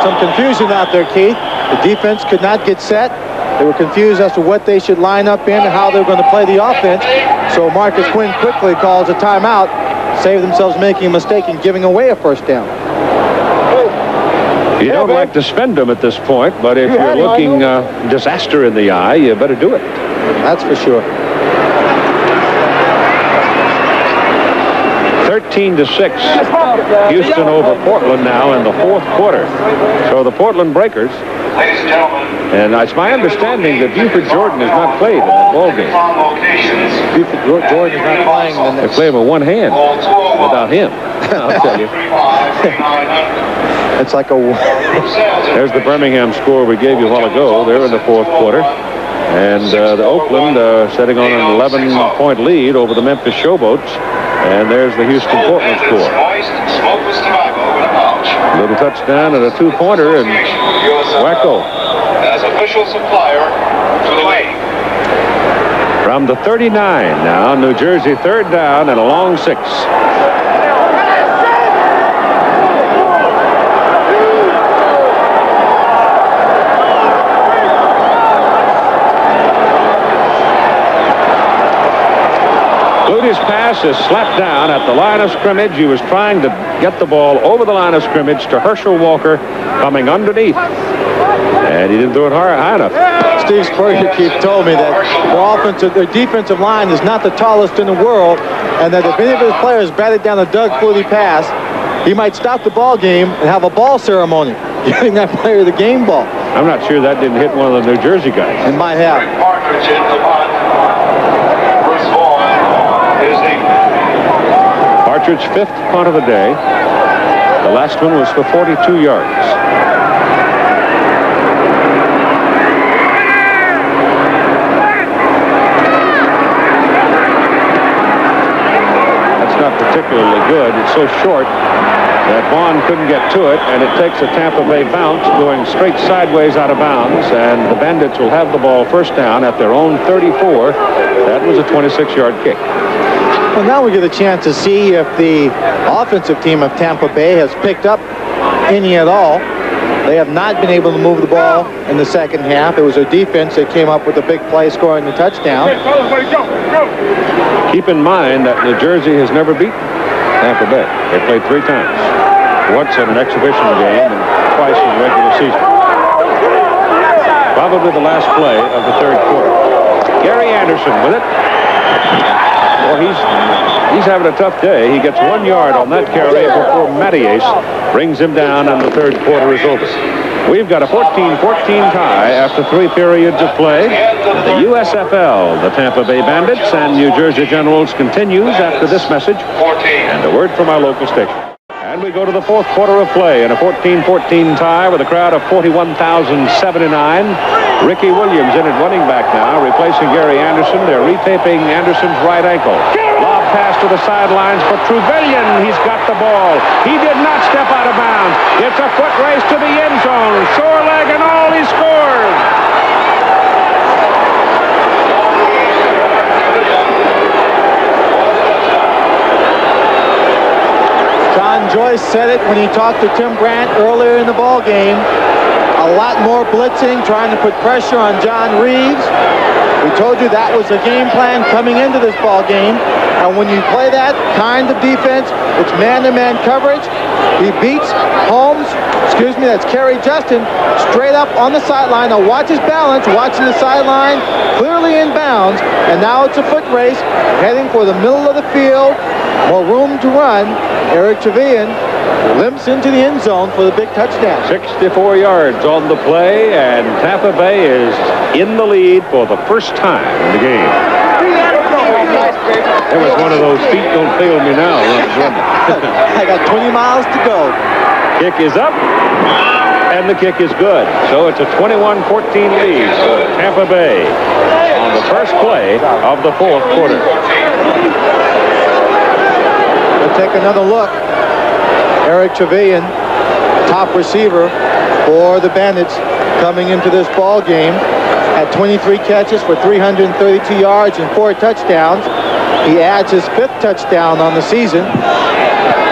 Some confusion out there, Keith. The defense could not get set. They were confused as to what they should line up in and how they were going to play the offense. So Marcus Quinn quickly calls a timeout, save themselves making a mistake and giving away a 1st down. You don't like to spend them at this point, but if you're looking disaster in the eye, you better do it. That's for sure. 13-6. Houston over Portland now in the fourth quarter. So the Portland Breakers. Ladies and gentlemen. And it's my understanding that Buford Jordan has not played in that ball game. Buford Jordan is not playing. They play him with one hand without him. I'll tell you. It's like a... There's the Birmingham score we gave you a while ago. They're in the fourth quarter. And the Oakland setting on an 11-point lead over the Memphis Showboats. And there's the Houston-Portland score. Little touchdown and a 2-pointer, and Wacko. As official supplier to the league. From the 39 now, New Jersey 3rd down and a long 6. Flutie's pass is slapped down at the line of scrimmage. He was trying to get the ball over the line of scrimmage to Herschel Walker coming underneath. And he didn't do it high enough. Steve Spurrier told me that their defensive line is not the tallest in the world, and that if any of his players batted down a Doug Flutie pass, he might stop the ball game and have a ball ceremony, giving that player the game ball. I'm not sure that didn't hit one of the New Jersey guys. It might have. Partridge 5th punt of the day. The last one was for 42 yards. Not particularly good. It's so short that Vaughn couldn't get to it, and it takes a Tampa Bay bounce going straight sideways out of bounds, and the Bandits will have the ball first down at their own 34. That was a 26-yard kick. Well, now we get a chance to see if the offensive team of Tampa Bay has picked up any at all. They have not been able to move the ball in the second half. It was their defense that came up with a big play scoring the touchdown. Keep in mind that New Jersey has never beaten Tampa Bay. They played 3 times. Once in an exhibition game and twice in the regular season. Probably the last play of the 3rd quarter. Gary Anderson with it. Well, he's having a tough day. He gets 1 yard on that carry before Mattias brings him down, and the 3rd quarter is over. We've got a 14-14 tie after 3 periods of play. The USFL, the Tampa Bay Bandits and New Jersey Generals continues after this message and a word from our local station. And we go to the 4th quarter of play in a 14-14 tie with a crowd of 41,079. Ricky Williams in at running back now, replacing Gary Anderson. They're retaping Anderson's right ankle. Lob pass to the sidelines for Truvillion. He's got the ball. He did not step out of bounds. It's a foot race to the end zone. Sore leg and all, he scores. John Joyce said it when he talked to Tim Brandt earlier in the ball game. A lot more blitzing, trying to put pressure on John Reeves. We told you that was the game plan coming into this ball game. And when you play that kind of defense, it's man-to-man coverage. He beats that's Kerry Justin, straight up on the sideline. Now watch his balance, watching the sideline, clearly in bounds. And now it's a foot race, heading for the middle of the field. More room to run. Eric Trevelyan limps into the end zone for the big touchdown. 64 yards on the play, and Tampa Bay is in the lead for the first time in the game. It was one of those feet don't fail me now. I got 20 miles to go. Kick is up, and the kick is good. So it's a 21-14 lead for Tampa Bay on the first play of the 4th quarter. We'll take another look. Eric Trevelyan, top receiver for the Bandits, coming into this ball game, had 23 catches for 332 yards and 4 touchdowns. He adds his 5th touchdown on the season.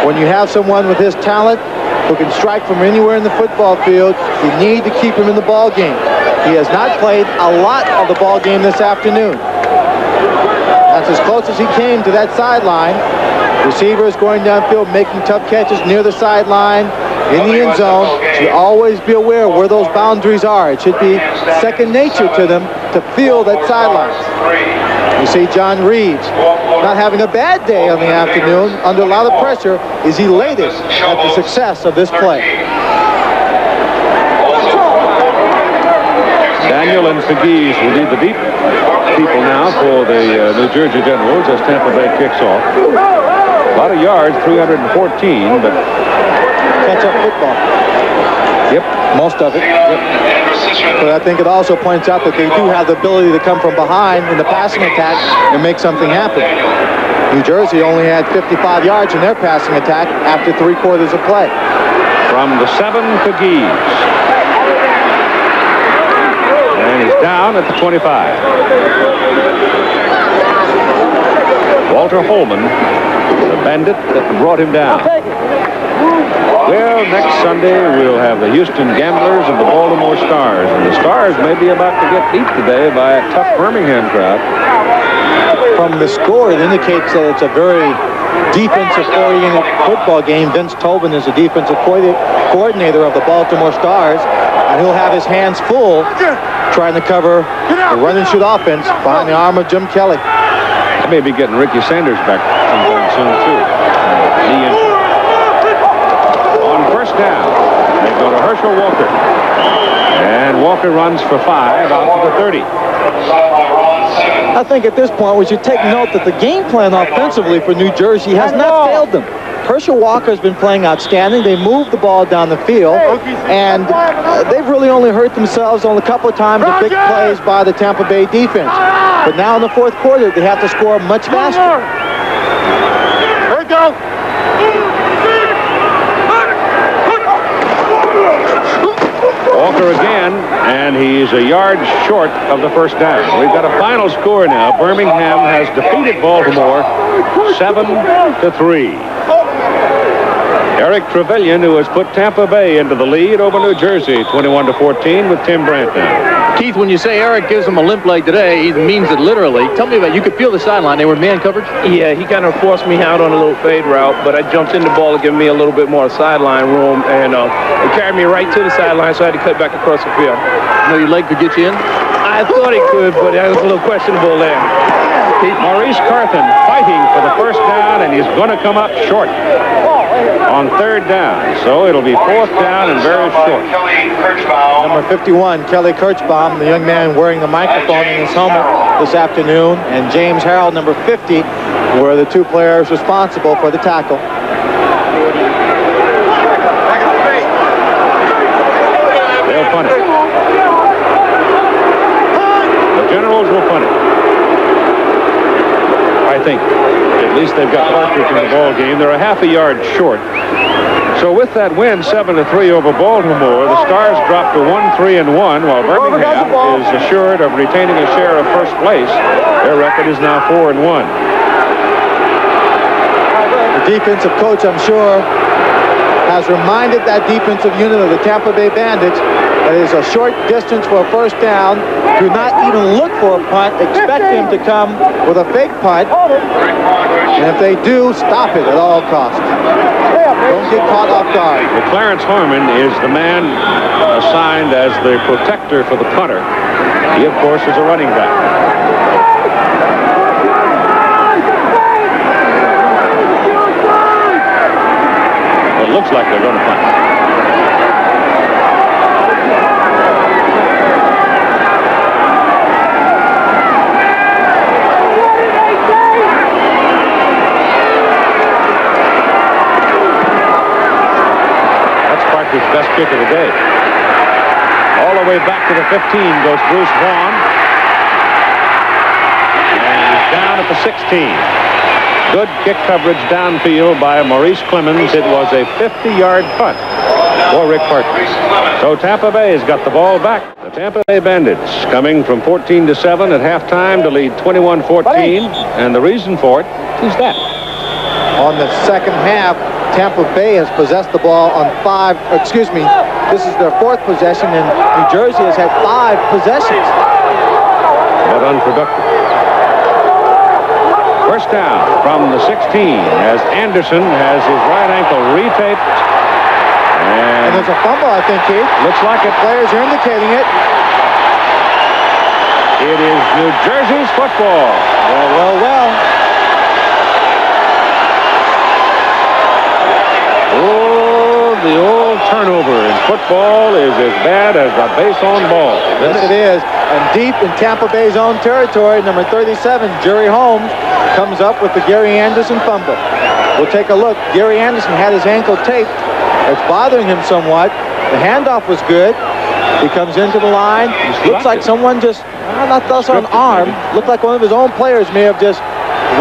When you have someone with his talent who can strike from anywhere in the football field, you need to keep him in the ball game. He has not played a lot of the ball game this afternoon. That's as close as he came to that sideline. Receivers going downfield, making tough catches near the sideline, in the end zone. Should always be aware where those boundaries are. It should be second nature to them to feel that sideline. You see John Reeves not having a bad day on the afternoon, under a lot of pressure, is elated at the success of this play. Daniel and Pegues will lead the deep people now for the New Jersey Generals as Tampa Bay kicks off. A lot of yards, 314, but catch-up football. Yep. Most of it. Yep. But I think it also points out that they do have the ability to come from behind in the passing attack and make something happen. New Jersey only had 55 yards in their passing attack after 3 quarters of play. From the 7, Pegues. And he's down at the 25. Walter Holman, the bandit that brought him down. Well, next Sunday we'll have the Houston Gamblers and the Baltimore Stars. And the Stars may be about to get beat today by a tough Birmingham crowd. From the score, it indicates that it's a very defensive-oriented football game. Vince Tobin is the defensive coordinator of the Baltimore Stars, and he'll have his hands full trying to cover the run-and-shoot offense behind the arm of Jim Kelly. I may be getting Ricky Sanders back sometime soon, too. Knee injury. On first down, they go to Herschel Walker. And Walker runs for 5 out to the 30. I think at this point we should take note that the game plan offensively for New Jersey has not failed them. Herschel Walker has been playing outstanding. They moved the ball down the field, and they've really only hurt themselves on a couple of times with big plays by the Tampa Bay defense. But now in the fourth quarter, they have to score much faster. Here we go. Walker again, and he's a yard short of the first down. We've got a final score now. Birmingham has defeated Baltimore 7-3. Eric Trevelyan, who has put Tampa Bay into the lead over New Jersey, 21-14 with Tim Brandt now. Keith, when you say Eric gives him a limp leg today, he means it literally. Tell me about it. You could feel the sideline. They were man coverage? Yeah, he kind of forced me out on a little fade route, but I jumped in the ball to give me a little bit more sideline room, and it carried me right to the sideline, so I had to cut back across the field. You know your leg could get you in? I thought it could, but that was a little questionable there. Maurice Carthen fighting for the first down, and he's going to come up short on third down. So it'll be fourth down and very short. Number 51, Kelly Kirchbaum, the young man wearing the microphone in his helmet this afternoon, and James Harrell, number 50, were the two players responsible for the tackle. They'll punt it. The Generals will punt it. I think. At least they've got Partridge in the ball game. They're a half a yard short. So with that win, 7-3 over Baltimore, the Stars drop to 1-3-1, while Birmingham is assured of retaining a share of first place. Their record is now 4-1. The defensive coach, I'm sure, has reminded that defensive unit of the Tampa Bay Bandits that it is a short distance for a first down. Do not even look for a punt. Expect them to come with a fake punt. And if they do, stop it at all costs. Don't get caught off guard. Well, Clarence Harmon is the man assigned as the protector for the punter. He, of course, is a running back. It looks like they're going to punt. His best kick of the day. All the way back to the 15 goes Bruce Vaughn. And he's down at the 16. Good kick coverage downfield by Maurice Clemens. It was a 50-yard punt for Rick Partridge. So Tampa Bay has got the ball back. The Tampa Bay Bandits coming from 14-7 at halftime to lead 21-14. And the reason for it is that. On the second half, Tampa Bay has possessed the ball on this is their fourth possession, and New Jersey has had 5 possessions. But unproductive. First down from the 16 as Anderson has his right ankle retaped. And there's a fumble, I think, Keith. Looks like it. Players are indicating it. It is New Jersey's football. Well. Oh, the old turnover in football is as bad as the base on ball. Yes, it is. And deep in Tampa Bay's own territory, number 37, Jerry Holmes, comes up with the Gary Anderson fumble. We'll take a look. Gary Anderson had his ankle taped. It's bothering him somewhat. The handoff was good. He comes into the line. Looks like someone just, not thus on arm. Looked like one of his own players may have just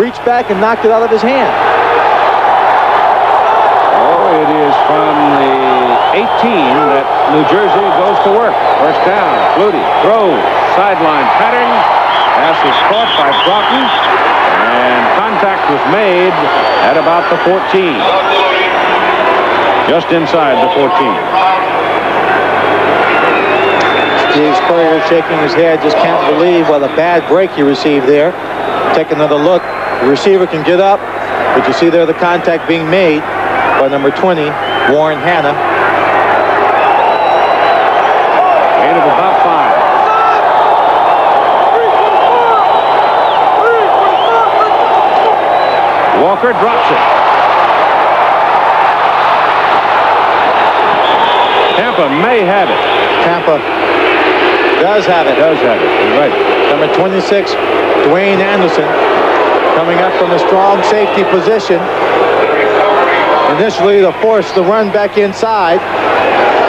reached back and knocked it out of his hand. It is from the 18 that New Jersey goes to work. First down, Flutie throws, sideline pattern. Pass is caught by Broughton. And contact was made at about the 14. Just inside the 14. Steve Spurrier shaking his head, just can't believe what a bad break he received there. Take another look. The receiver can get up, but you see there the contact being made by number 20, Warren Hanna. Gain of about 5. Walker drops it. Tampa may have it. Tampa does have it. Does have it. You're right. Number 26, Dwayne Anderson, coming up from a strong safety position. Initially to force the run back inside,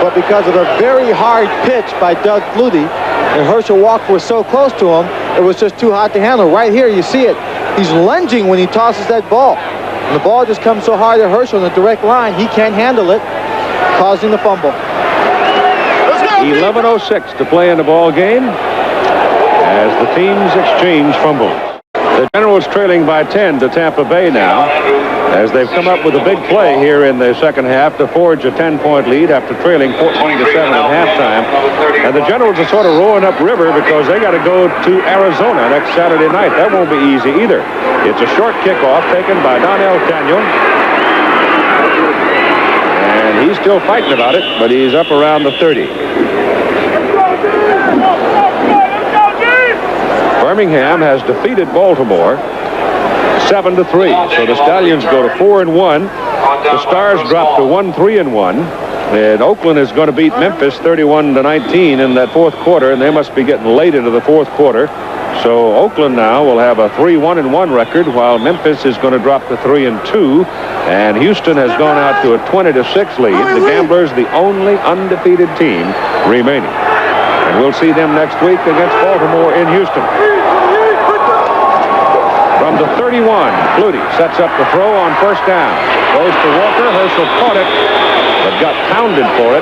but because of a very hard pitch by Doug Flutie, and Herschel Walker was so close to him, it was just too hot to handle. Right here, you see it. He's lunging when he tosses that ball. And the ball just comes so hard at Herschel in the direct line, he can't handle it, causing the fumble. 11:06 to play in the ball game as the teams exchange fumbles. The Generals trailing by 10 to Tampa Bay now, as they've come up with a big play here in the second half to forge a 10-point lead after trailing 14-7 at halftime. And the Generals are sort of rowing upriver because they got to go to Arizona next Saturday night. That won't be easy either. It's a short kickoff taken by Donnell Canyon. And he's still fighting about it, but he's up around the 30. Birmingham has defeated Baltimore 7-3. So the Stallions go to 4-1. The Stars drop to 1-3-1. And Oakland is going to beat Memphis 31-19 in that fourth quarter, and they must be getting late into the fourth quarter. So Oakland now will have a 3-1-1 record, while Memphis is going to drop to 3-2. And Houston has gone out to a 20-6 lead. The Gamblers, the only undefeated team remaining. And we'll see them next week against Baltimore in Houston. From the 31, Flutie sets up the throw on first down. Goes to Walker. Herschel caught it, but got pounded for it.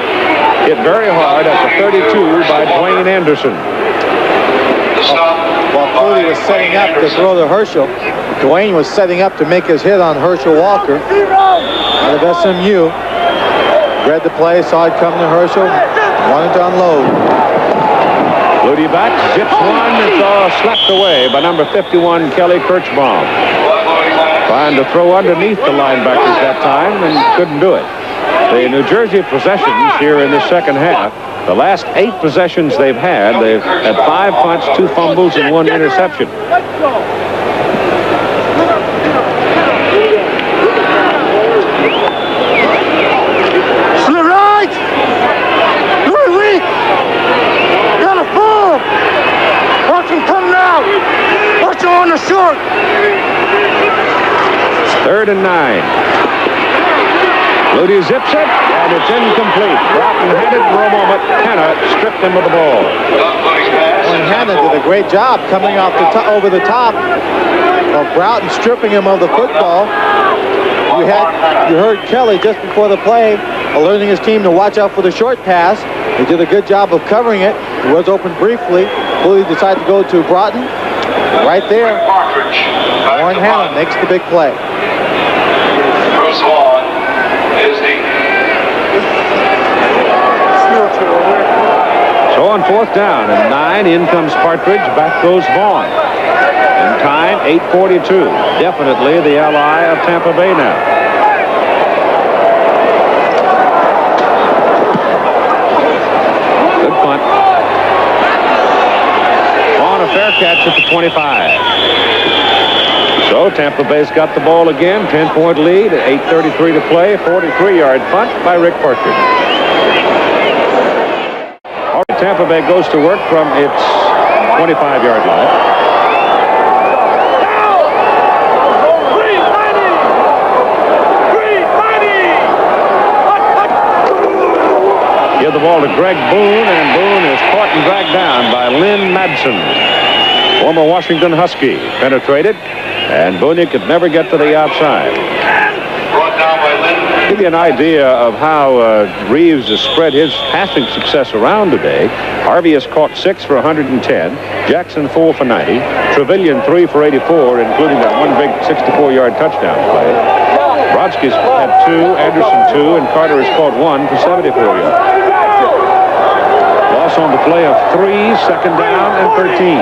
Hit very hard at the 32 by Dwayne Anderson. While Flutie was setting up to throw to Herschel, Dwayne was setting up to make his hit on Herschel Walker out of SMU. Read the play, saw it come to Herschel, wanted to unload. Flutie back, zips one, it's all slapped away by number 51, Kelly Kirchbaum. Trying to throw underneath the linebackers that time and couldn't do it. The New Jersey possessions here in the second half, the last 8 possessions they've had 5 punts, 2 fumbles, and 1 interception. On the short. 3rd and 9. Flutie zips it, and it's incomplete. Broughton had it for a moment. Hanna stripped him of the ball. And Hanna did a great job coming off over the top of Broughton, stripping him of the football. You heard Kelly just before the play alerting his team to watch out for the short pass. He did a good job of covering it. It was open briefly. Flutie decided to go to Broughton. Right there, Warren Hanna makes the big play. Bruce Vaughn is the... So on 4th down and 9, in comes Partridge, back goes Vaughn. In time, 8:42. Definitely the ally of Tampa Bay now. Good punt. Fair catch at the 25. So Tampa Bay's got the ball again. 10-point lead at 8:33 to play. 43-yard punt by Rick Partridge. All right, Tampa Bay goes to work from its 25-yard line. Give the ball to Greg Boone, and Boone is caught and dragged down by Lynn Madsen. Former Washington Husky penetrated, and Boone could never get to the outside. Brought down by Give you an idea of how Reeves has spread his passing success around today. Harvey has caught 6 for 110. Jackson 4 for 90. Trevelyan 3 for 84, including that one big 64-yard touchdown play. Brodsky's had 2, Anderson 2, and Carter has caught 1 for 74 yards. Loss on the play of 3, second down and 13.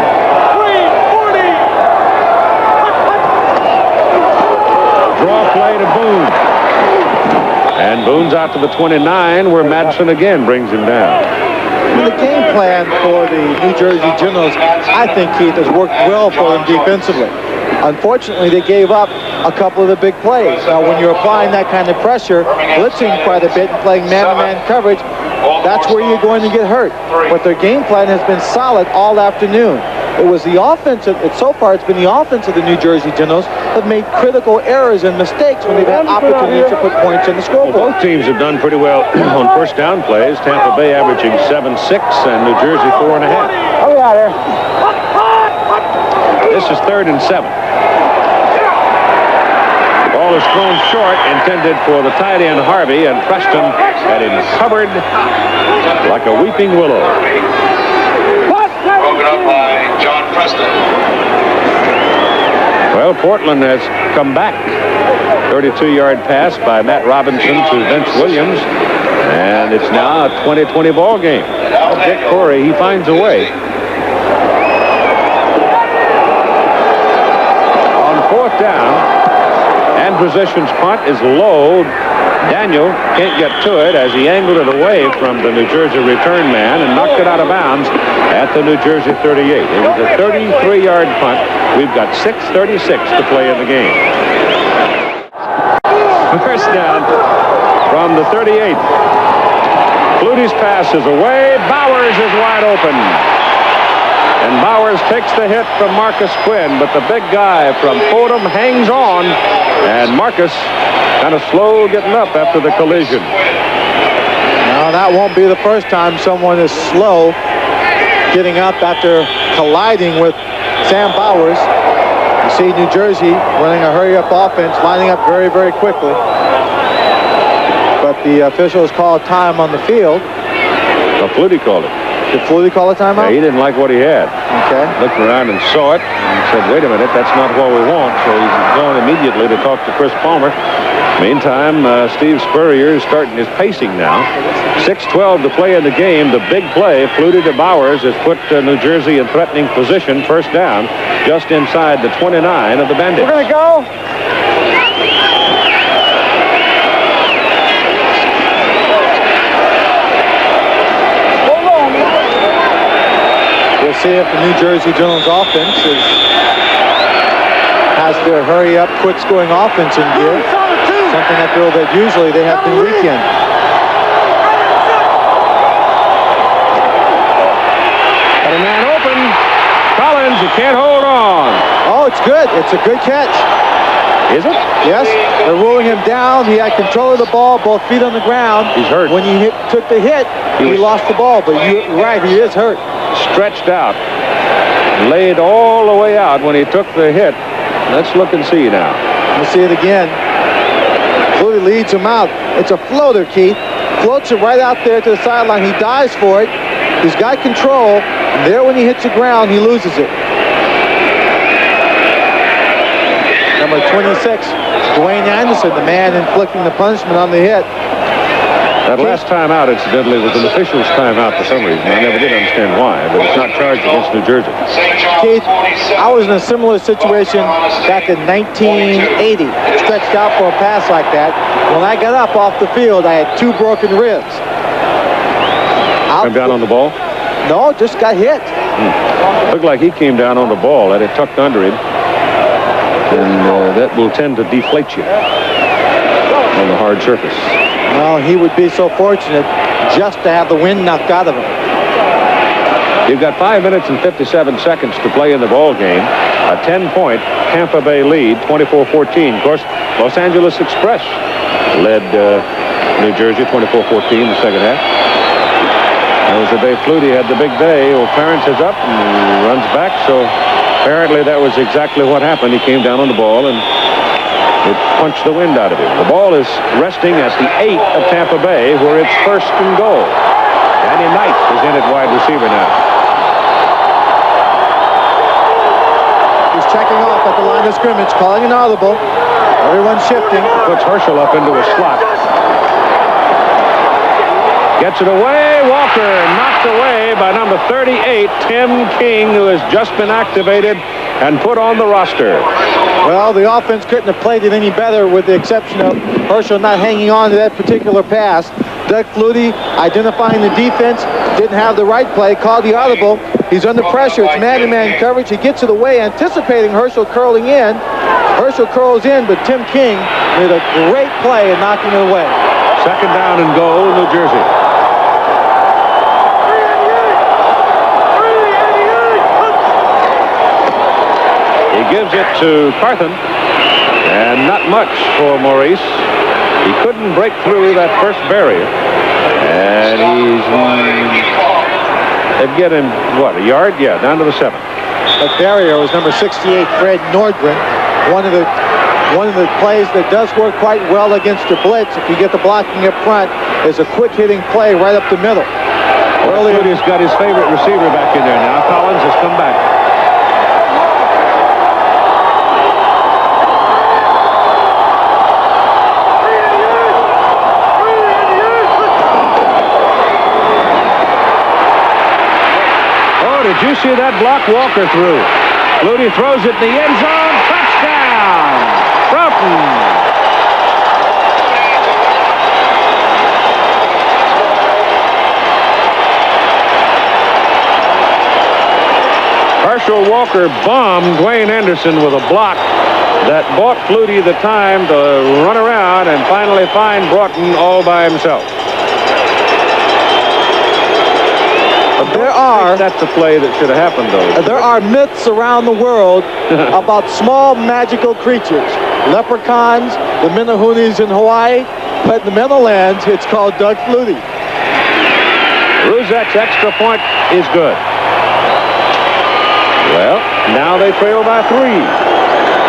Draw play to Boone. And Boone's out to the 29, where Madsen again brings him down. The game plan for the New Jersey Generals, I think, Keith, has worked well for them defensively. Unfortunately, they gave up a couple of the big plays. Now, when you're applying that kind of pressure, blitzing quite a bit and playing man-to-man coverage, that's where you're going to get hurt. But their game plan has been solid all afternoon. It was the offense, so far it's been the offense of the New Jersey Generals have made critical errors and mistakes when they've had opportunities to put points in the scoreboard. Well, both teams have done pretty well on first down plays. Tampa Bay averaging 7.6 and New Jersey 4.5. Oh, yeah, there. This is 3rd and 7. The ball is thrown short, intended for the tight end Harvey, and Preston had him covered like a weeping willow. Broken up by John Preston. Well, Portland has come back. 32-yard pass by Matt Robinson to Vince Williams. And it's now a 20-20 ball game. Dick Corey, he finds a way. On 4th down, and possession's punt is low. Daniel can't get to it as he angled it away from the New Jersey return man and knocked it out of bounds at the New Jersey 38. It was a 33-yard punt. We've got 6:36 to play in the game. First down from the 38. Flutie's pass is away. Bowers is wide open. And Bowers takes the hit from Marcus Quinn, but the big guy from Fordham hangs on, and Marcus kind of slow getting up after the collision. Now, that won't be the first time someone is slow getting up after colliding with Sam Bowers. You see New Jersey running a hurry-up offense, lining up very, very quickly. But the officials called time on the field. Well, Flutie called it. Did Flutie call a timeout? Yeah, he didn't like what he had. Okay. Looked around and saw it and said, wait a minute, that's not what we want. So he's going immediately to talk to Chris Palmer. Meantime, Steve Spurrier is starting his pacing now. 6:12 to play in the game. The big play, Flutie to Bowers, has put New Jersey in threatening position. First down, just inside the 29 of the Bandits. We're going to go. We'll see if the New Jersey Generals offense has their hurry-up, quick-scoring offense in gear. Something I feel that usually they have been weak in. Got a man open. Collins, he can't hold on. Oh, it's good. It's a good catch. Is it? Yes. They're ruling him down. He had control of the ball, both feet on the ground. He's hurt. When he took the hit, he lost the ball. But you're right, he is hurt. Stretched out. Laid all the way out when he took the hit. Let's look and see now. We'll see it again. Flutie leads him out. It's a floater, Keith. Floats it right out there to the sideline. He dives for it. He's got control. And there when he hits the ground, he loses it. Number 26, Dwayne Anderson, the man inflicting the punishment on the hit. That last time out, incidentally, was an official's timeout for some reason. I never did understand why, but it's not charged against New Jersey. Keith, I was in a similar situation back in 1980. Stretched out for a pass like that. When I got up off the field, I had 2 broken ribs. Come down on the ball? No, just got hit. Looked like he came down on the ball. Had it tucked under him. And that will tend to deflate you on the hard surface. Well, he would be so fortunate just to have the wind knocked out of him. You've got 5 minutes and 57 seconds to play in the ball game. A 10-point Tampa Bay lead, 24-14. Of course, Los Angeles Express led New Jersey 24-14 in the second half. That was the day Flutie had the big day. Well, Clarence is up and runs back, so apparently that was exactly what happened. He came down on the ball and It punched the wind out of him. The ball is resting at the 8 of Tampa Bay, where it's 1st and goal. Danny Knight is in at wide receiver now. He's checking off at the line of scrimmage, calling an audible. Everyone's shifting. Puts Herschel up into a slot. Gets it away. Walker knocked away by number 38, Tim King, who has just been activated and put on the roster. Well, the offense couldn't have played it any better with the exception of Herschel not hanging on to that particular pass. Doug Flutie identifying the defense, didn't have the right play, called the audible. He's under pressure. It's man-to-man coverage. He gets it away, anticipating Herschel curling in. Herschel curls in, but Tim King made a great play in knocking it away. 2nd down and goal, New Jersey. He gives it to Carthen, and not much for Maurice. He couldn't break through that first barrier, and they'd get him, what, a yard? Yeah, down to the 7. That barrier was number 68, Fred Nordgren. One of the plays that does work quite well against the blitz, if you get the blocking up front, is a quick hitting play right up the middle. Flutie has got his favorite receiver back in there now. Collins has come back. Did you see that block Walker threw? Flutie throws it in the end zone. Touchdown! Broughton! Herschel Walker bombed Dwayne Anderson with a block that bought Flutie the time to run around and finally find Broughton all by himself. That's the play that should have happened, though. There are myths around the world about small magical creatures. Leprechauns, the Menahunis in Hawaii, but in the Meadowlands, it's called Doug Flutie. Ruzek's extra point is good. Well, now they trail by 3.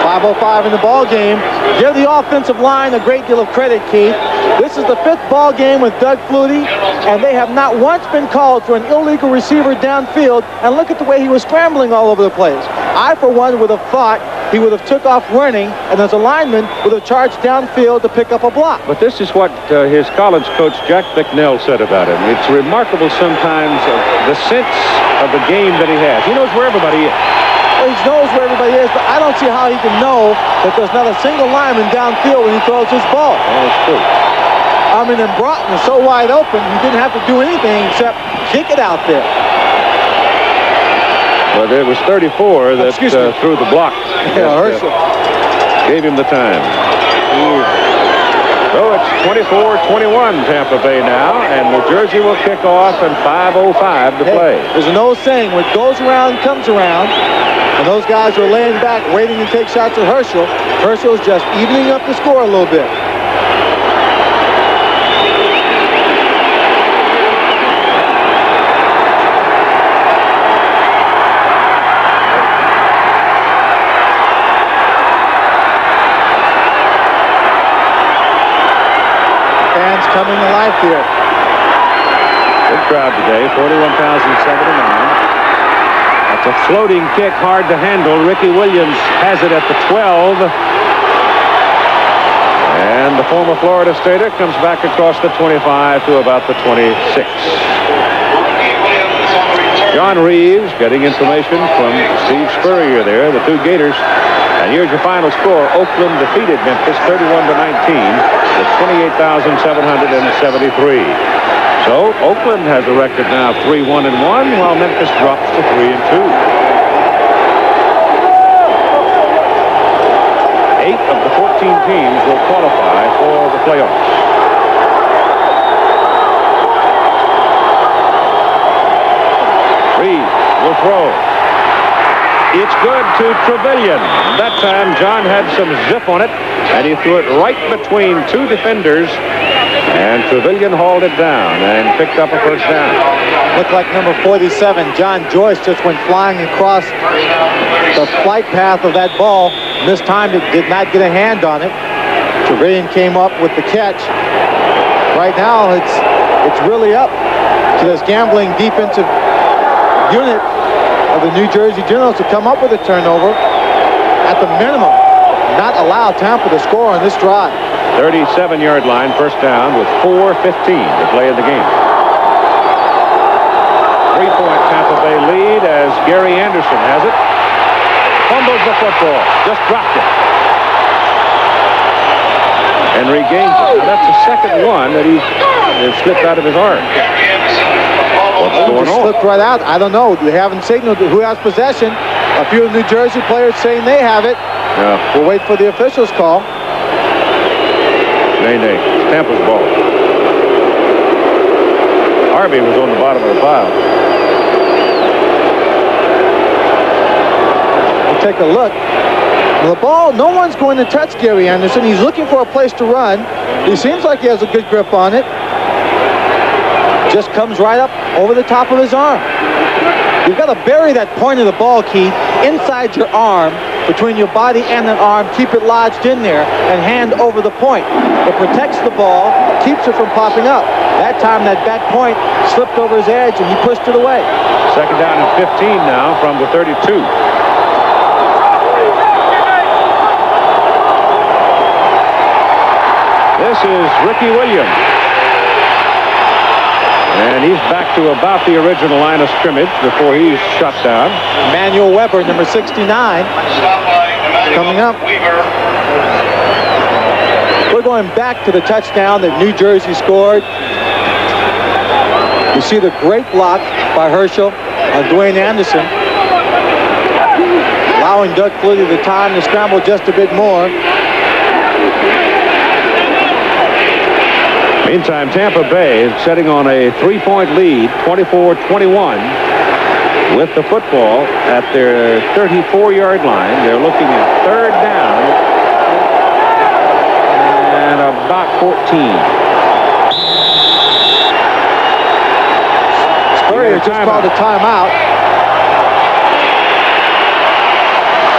5:05 in the ball game. Give the offensive line a great deal of credit, Keith. This is the 5th ball game with Doug Flutie, and they have not once been called for an illegal receiver downfield. And look at the way he was scrambling all over the place. I, for one, would have thought he would have took off running, and as a lineman would have charged downfield to pick up a block. But this is what his college coach Jack Bicknell said about him. It's remarkable sometimes the sense of the game that he has. He knows where everybody is. He knows where everybody is, but I don't see how he can know that there's not a single lineman downfield when he throws his ball. That's true. I mean, and Broughton is so wide open, he didn't have to do anything except kick it out there. But it was 34 that threw the block. Yeah, Herschel. Gave him the time. So it's 24-21 Tampa Bay now, and New Jersey will kick off and 5:05 to play. There's an old saying, what goes around comes around, and those guys are laying back waiting to take shots at Herschel. Herschel's just evening up the score a little bit. Coming to life here. Good crowd today, 41,079. That's a floating kick, hard to handle. Ricky Williams has it at the 12. And the former Florida Stater comes back across the 25 to about the 26. John Reeves getting information from Steve Spurrier there, the 2 Gators. And here's your final score. Oakland defeated Memphis 31-19 with 28,773. So Oakland has a record now of 3-1-1, while Memphis drops to 3-2. 8 of the 14 teams will qualify for the playoffs. Reeves will throw. It's good to Trevelyan. That time, John had some zip on it, and he threw it right between 2 defenders, and Trevelyan hauled it down and picked up a first down. Looked like number 47, John Joyce, just went flying across the flight path of that ball. mistimed it, did not get a hand on it. Trevelyan came up with the catch. Right now, it's really up to this gambling defensive unit of the New Jersey Generals to come up with a turnover at the minimum. Not allow Tampa to score on this drive. 37-yard line, first down with 4:15 to play in the game. 3-point Tampa Bay lead as Gary Anderson has it. Fumbles the football, just dropped it. And regains it. Now that's the second one that he's slipped out of his arm. What's going on? Slipped right out. I don't know. They haven't signaled who has possession. A few of the New Jersey players saying they have it. Yeah. We'll wait for the officials' call. Nay. It's Tampa's ball. Harvey was on the bottom of the pile. We'll take a look. The ball, no one's going to touch Gary Anderson. He's looking for a place to run. He seems like he has a good grip on it. Just comes right up over the top of his arm. You've got to bury that point of the ball, Keith, inside your arm, between your body and that arm. Keep it lodged in there and hand over the point. It protects the ball, keeps it from popping up. That time that back point slipped over his edge and he pushed it away. Second down and 15 now from the 32. This is Ricky Williams. And he's back to about the original line of scrimmage before he's shut down. Emmanuel Weber, number 69, coming up. We're going back to the touchdown that New Jersey scored. You see the great block by Herschel on Dwayne Anderson, allowing Doug Flutie the time to scramble just a bit more. Meantime, Tampa Bay is setting on a 3-point lead, 24-21, with the football at their 34-yard line. They're looking at third down and about 14. Spurrier just called a timeout.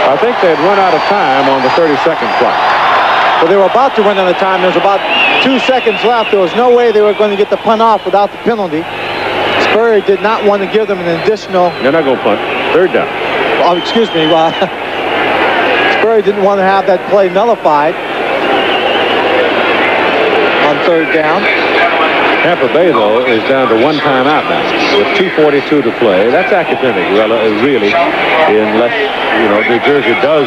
I think they'd run out of time on the 30-second clock. Well, they were about to run out of time. There was about 2 seconds left. There was no way they were going to get the punt off without the penalty. Spurrier did not want to give them an additional... They're not going to punt. Third down. Oh, excuse me. Spurrier didn't want to have that play nullified on third down. Tampa Bay, though, is down to one timeout now with 2:42 to play. That's academic, really, unless, New Jersey does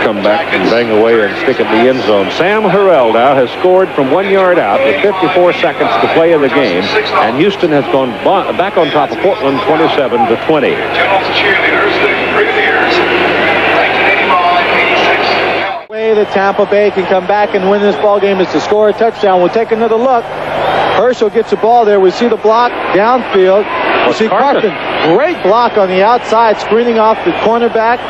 come back and bang away and stick it in the end zone. Sam Harrell now has scored from 1 yard out with 54 seconds to play in the game, and Houston has gone back on top of Portland 27-20. The way that Tampa Bay can come back and win this ball game is to score a touchdown. We'll take another look. Herschel gets the ball there. We see the block downfield. We see Carson. Great block on the outside, screening off the cornerback.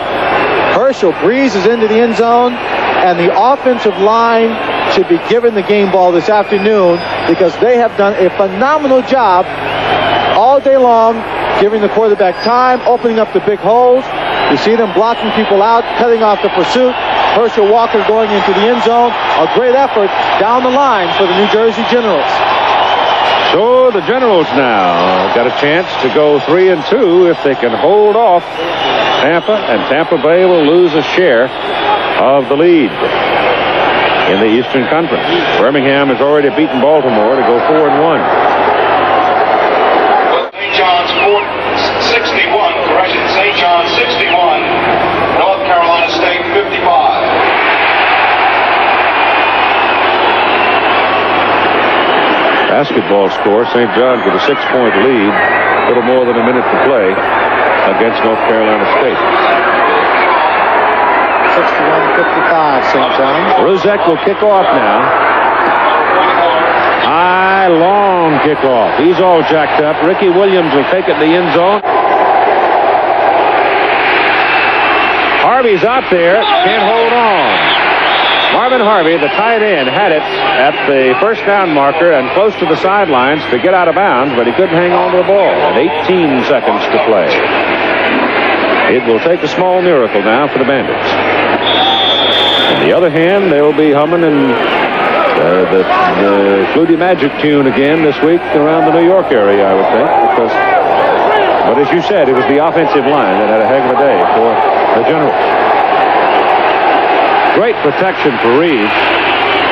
Herschel breezes into the end zone, and the offensive line should be given the game ball this afternoon because they have done a phenomenal job all day long, giving the quarterback time, opening up the big holes. You see them blocking people out, cutting off the pursuit. Herschel Walker going into the end zone. A great effort down the line for the New Jersey Generals. So the Generals now got a chance to go 3-2 if they can hold off Tampa, and Tampa Bay will lose a share of the lead in the Eastern Conference. Birmingham has already beaten Baltimore to go 4-1. St. John's 61, correction, St. John's 61, North Carolina State 55. Basketball score, St. John's with a 6-point lead, a little more than a minute to play against North Carolina State. 61-55, St. John's. Ruzek will kick off now. High, long kickoff. He's all jacked up. Ricky Williams will take it in the end zone. Harvey's out there, can't hold on. Marvin Harvey, the tight end, had it at the first down marker and close to the sidelines to get out of bounds, but he couldn't hang on to the ball. And 18 seconds to play. It will take a small miracle now for the Bandits. On the other hand, they'll be humming and the Flutie Magic tune again this week around the New York area, I would think. But as you said, it was the offensive line that had a heck of a day for the Generals. Great protection for Reeves.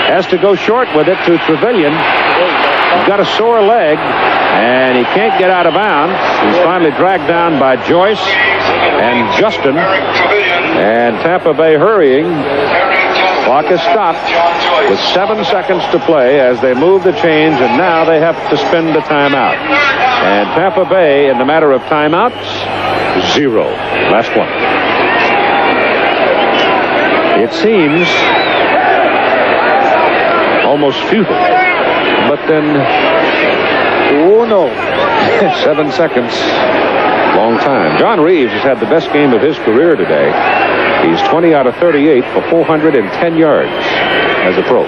Has to go short with it to Trevelyan. He's got a sore leg, and he can't get out of bounds. He's finally dragged down by Joyce and Justin. And Tampa Bay hurrying. Clock is stopped with 7 seconds to play as they move the chains, and now they have to spend the timeout. And Tampa Bay, in the matter of timeouts, 0. Last one. It seems almost futile, but then, oh no, 7 seconds, long time. John Reeves has had the best game of his career today. He's 20 out of 38 for 410 yards as a pro.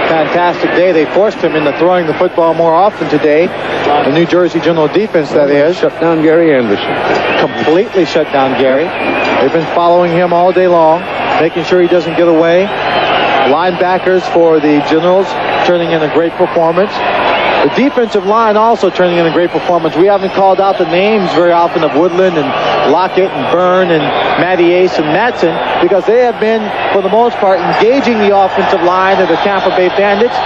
Fantastic day. They forced him into throwing the football more often today. The New Jersey General defense, that is. Shut down Gary Anderson. Completely shut down Gary. They've been following him all day long, making sure he doesn't get away. Linebackers for the Generals turning in a great performance. The defensive line also turning in a great performance. We haven't called out the names very often of Woodland and Lockett and Byrne and Matty Ace and Madsen because they have been, for the most part, engaging the offensive line of the Tampa Bay Bandits,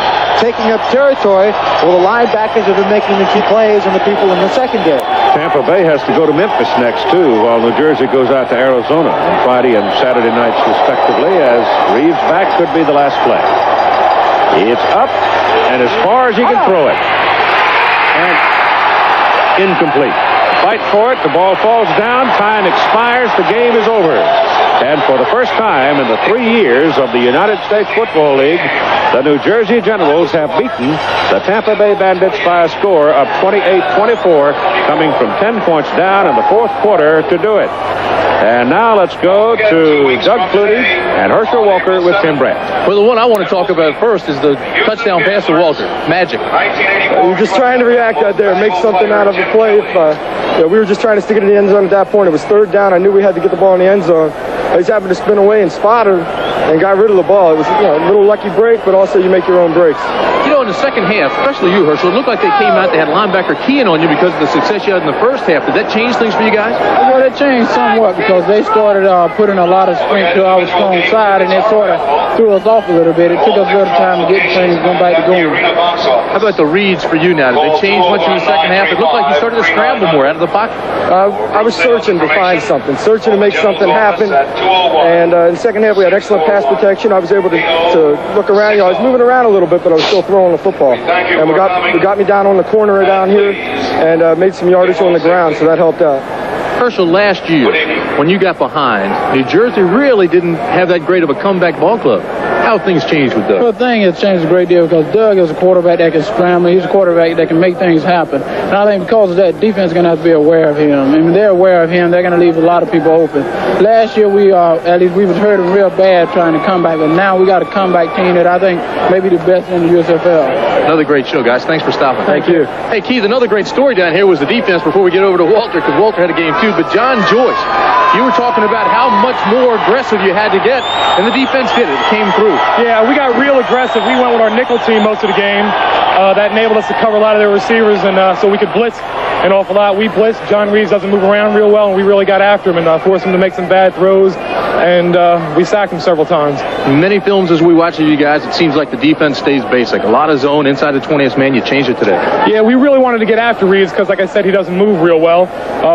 taking up territory while the linebackers have been making the key plays and the people in the secondary. Tampa Bay has to go to Memphis next, too, while New Jersey goes out to Arizona on Friday and Saturday nights, respectively, as Reeves' back could be the last play. It's up and as far as he can throw it. And incomplete. Fight for it. The ball falls down. Time expires. The game is over. And for the first time in the 3 years of the United States Football League, the New Jersey Generals have beaten the Tampa Bay Bandits by a score of 28-24, coming from 10 points down in the fourth quarter to do it. And now let's go to Doug Flutie and Herschel Walker with Tim Brett. Well, the one I want to talk about first is the touchdown pass to Walker. Magic. You're just trying to react out there, make something out of the play. We were just trying to stick it in the end zone at that point. It was third down. I knew we had to get the ball in the end zone. I just happened to spin away and spot her and got rid of the ball. It was a little lucky break, but also you make your own breaks. You know, in the second half, especially you, Herschel, it looked like they came out, they had linebacker keying on you because of the success you had in the first half. Did that change things for you guys? Well, it changed somewhat because they started putting a lot of strength to our strong side, and it sort of threw us off a little bit. It took us a little time to get things going back to going. How about the reads for you now? Did they change much in the second half? It looked like you started to scramble more out of the pocket. I was searching to find something, searching to make something happen. And in the second half, we had excellent pass protection. I was able to look around. I was moving around a little bit, but I was still throwing the football. And we got me down on the corner down here and made some yardage on the ground, so that helped out. Herschel, last year, when you got behind, New Jersey really didn't have that great of a comeback ball club. How have things changed with Doug? Well, the thing has changed a great deal because Doug is a quarterback that can scramble. He's a quarterback that can make things happen. And I think because of that, defense is going to have to be aware of him. And when they're aware of him, they're going to leave a lot of people open. Last year, we was hurting real bad trying to come back, but now we got a comeback team that I think may be the best in the USFL. Another great show, guys. Thanks for stopping. Thank you. Hey, Keith, another great story down here was the defense before we get over to Walter, because Walter had a game too. But John Joyce, you were talking about how much more aggressive you had to get, and the defense did it. It came through. Yeah, we got real aggressive. We went with our nickel team most of the game. That enabled us to cover a lot of their receivers, and so we could blitz an awful lot. We blitzed. John Reeves doesn't move around real well, and we really got after him and forced him to make some bad throws, and we sacked him several times. Many films as we watch of you guys, it seems like the defense stays basic. A lot of zone inside the 20th man. You changed it today. Yeah, we really wanted to get after Reeves because, like I said, he doesn't move real well.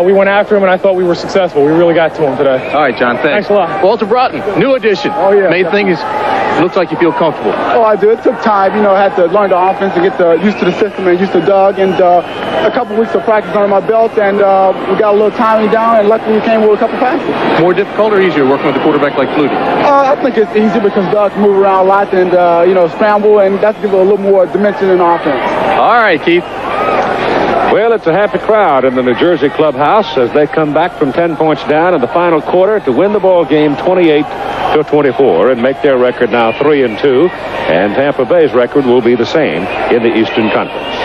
We went after him, and I thought we were successful. We really got to him today. All right, John, thanks. Thanks a lot. Walter Broughton, new addition. Oh, yeah. Made things, looks like you feel comfortable. Oh, I do. It took time. I had to learn the offense and get used to the system and used to Doug. And a couple weeks of practice under my belt, and we got a little timing down, and luckily we came with a couple passes. More difficult or easier working with a quarterback like Flutie? I think it's easier because Doug can move around a lot and, scramble, and that's give it a little more dimension in offense. All right, Keith. Well, it's a happy crowd in the New Jersey clubhouse as they come back from 10 points down in the final quarter to win the ball game 28-24 and make their record now 3-2, and Tampa Bay's record will be the same in the Eastern Conference.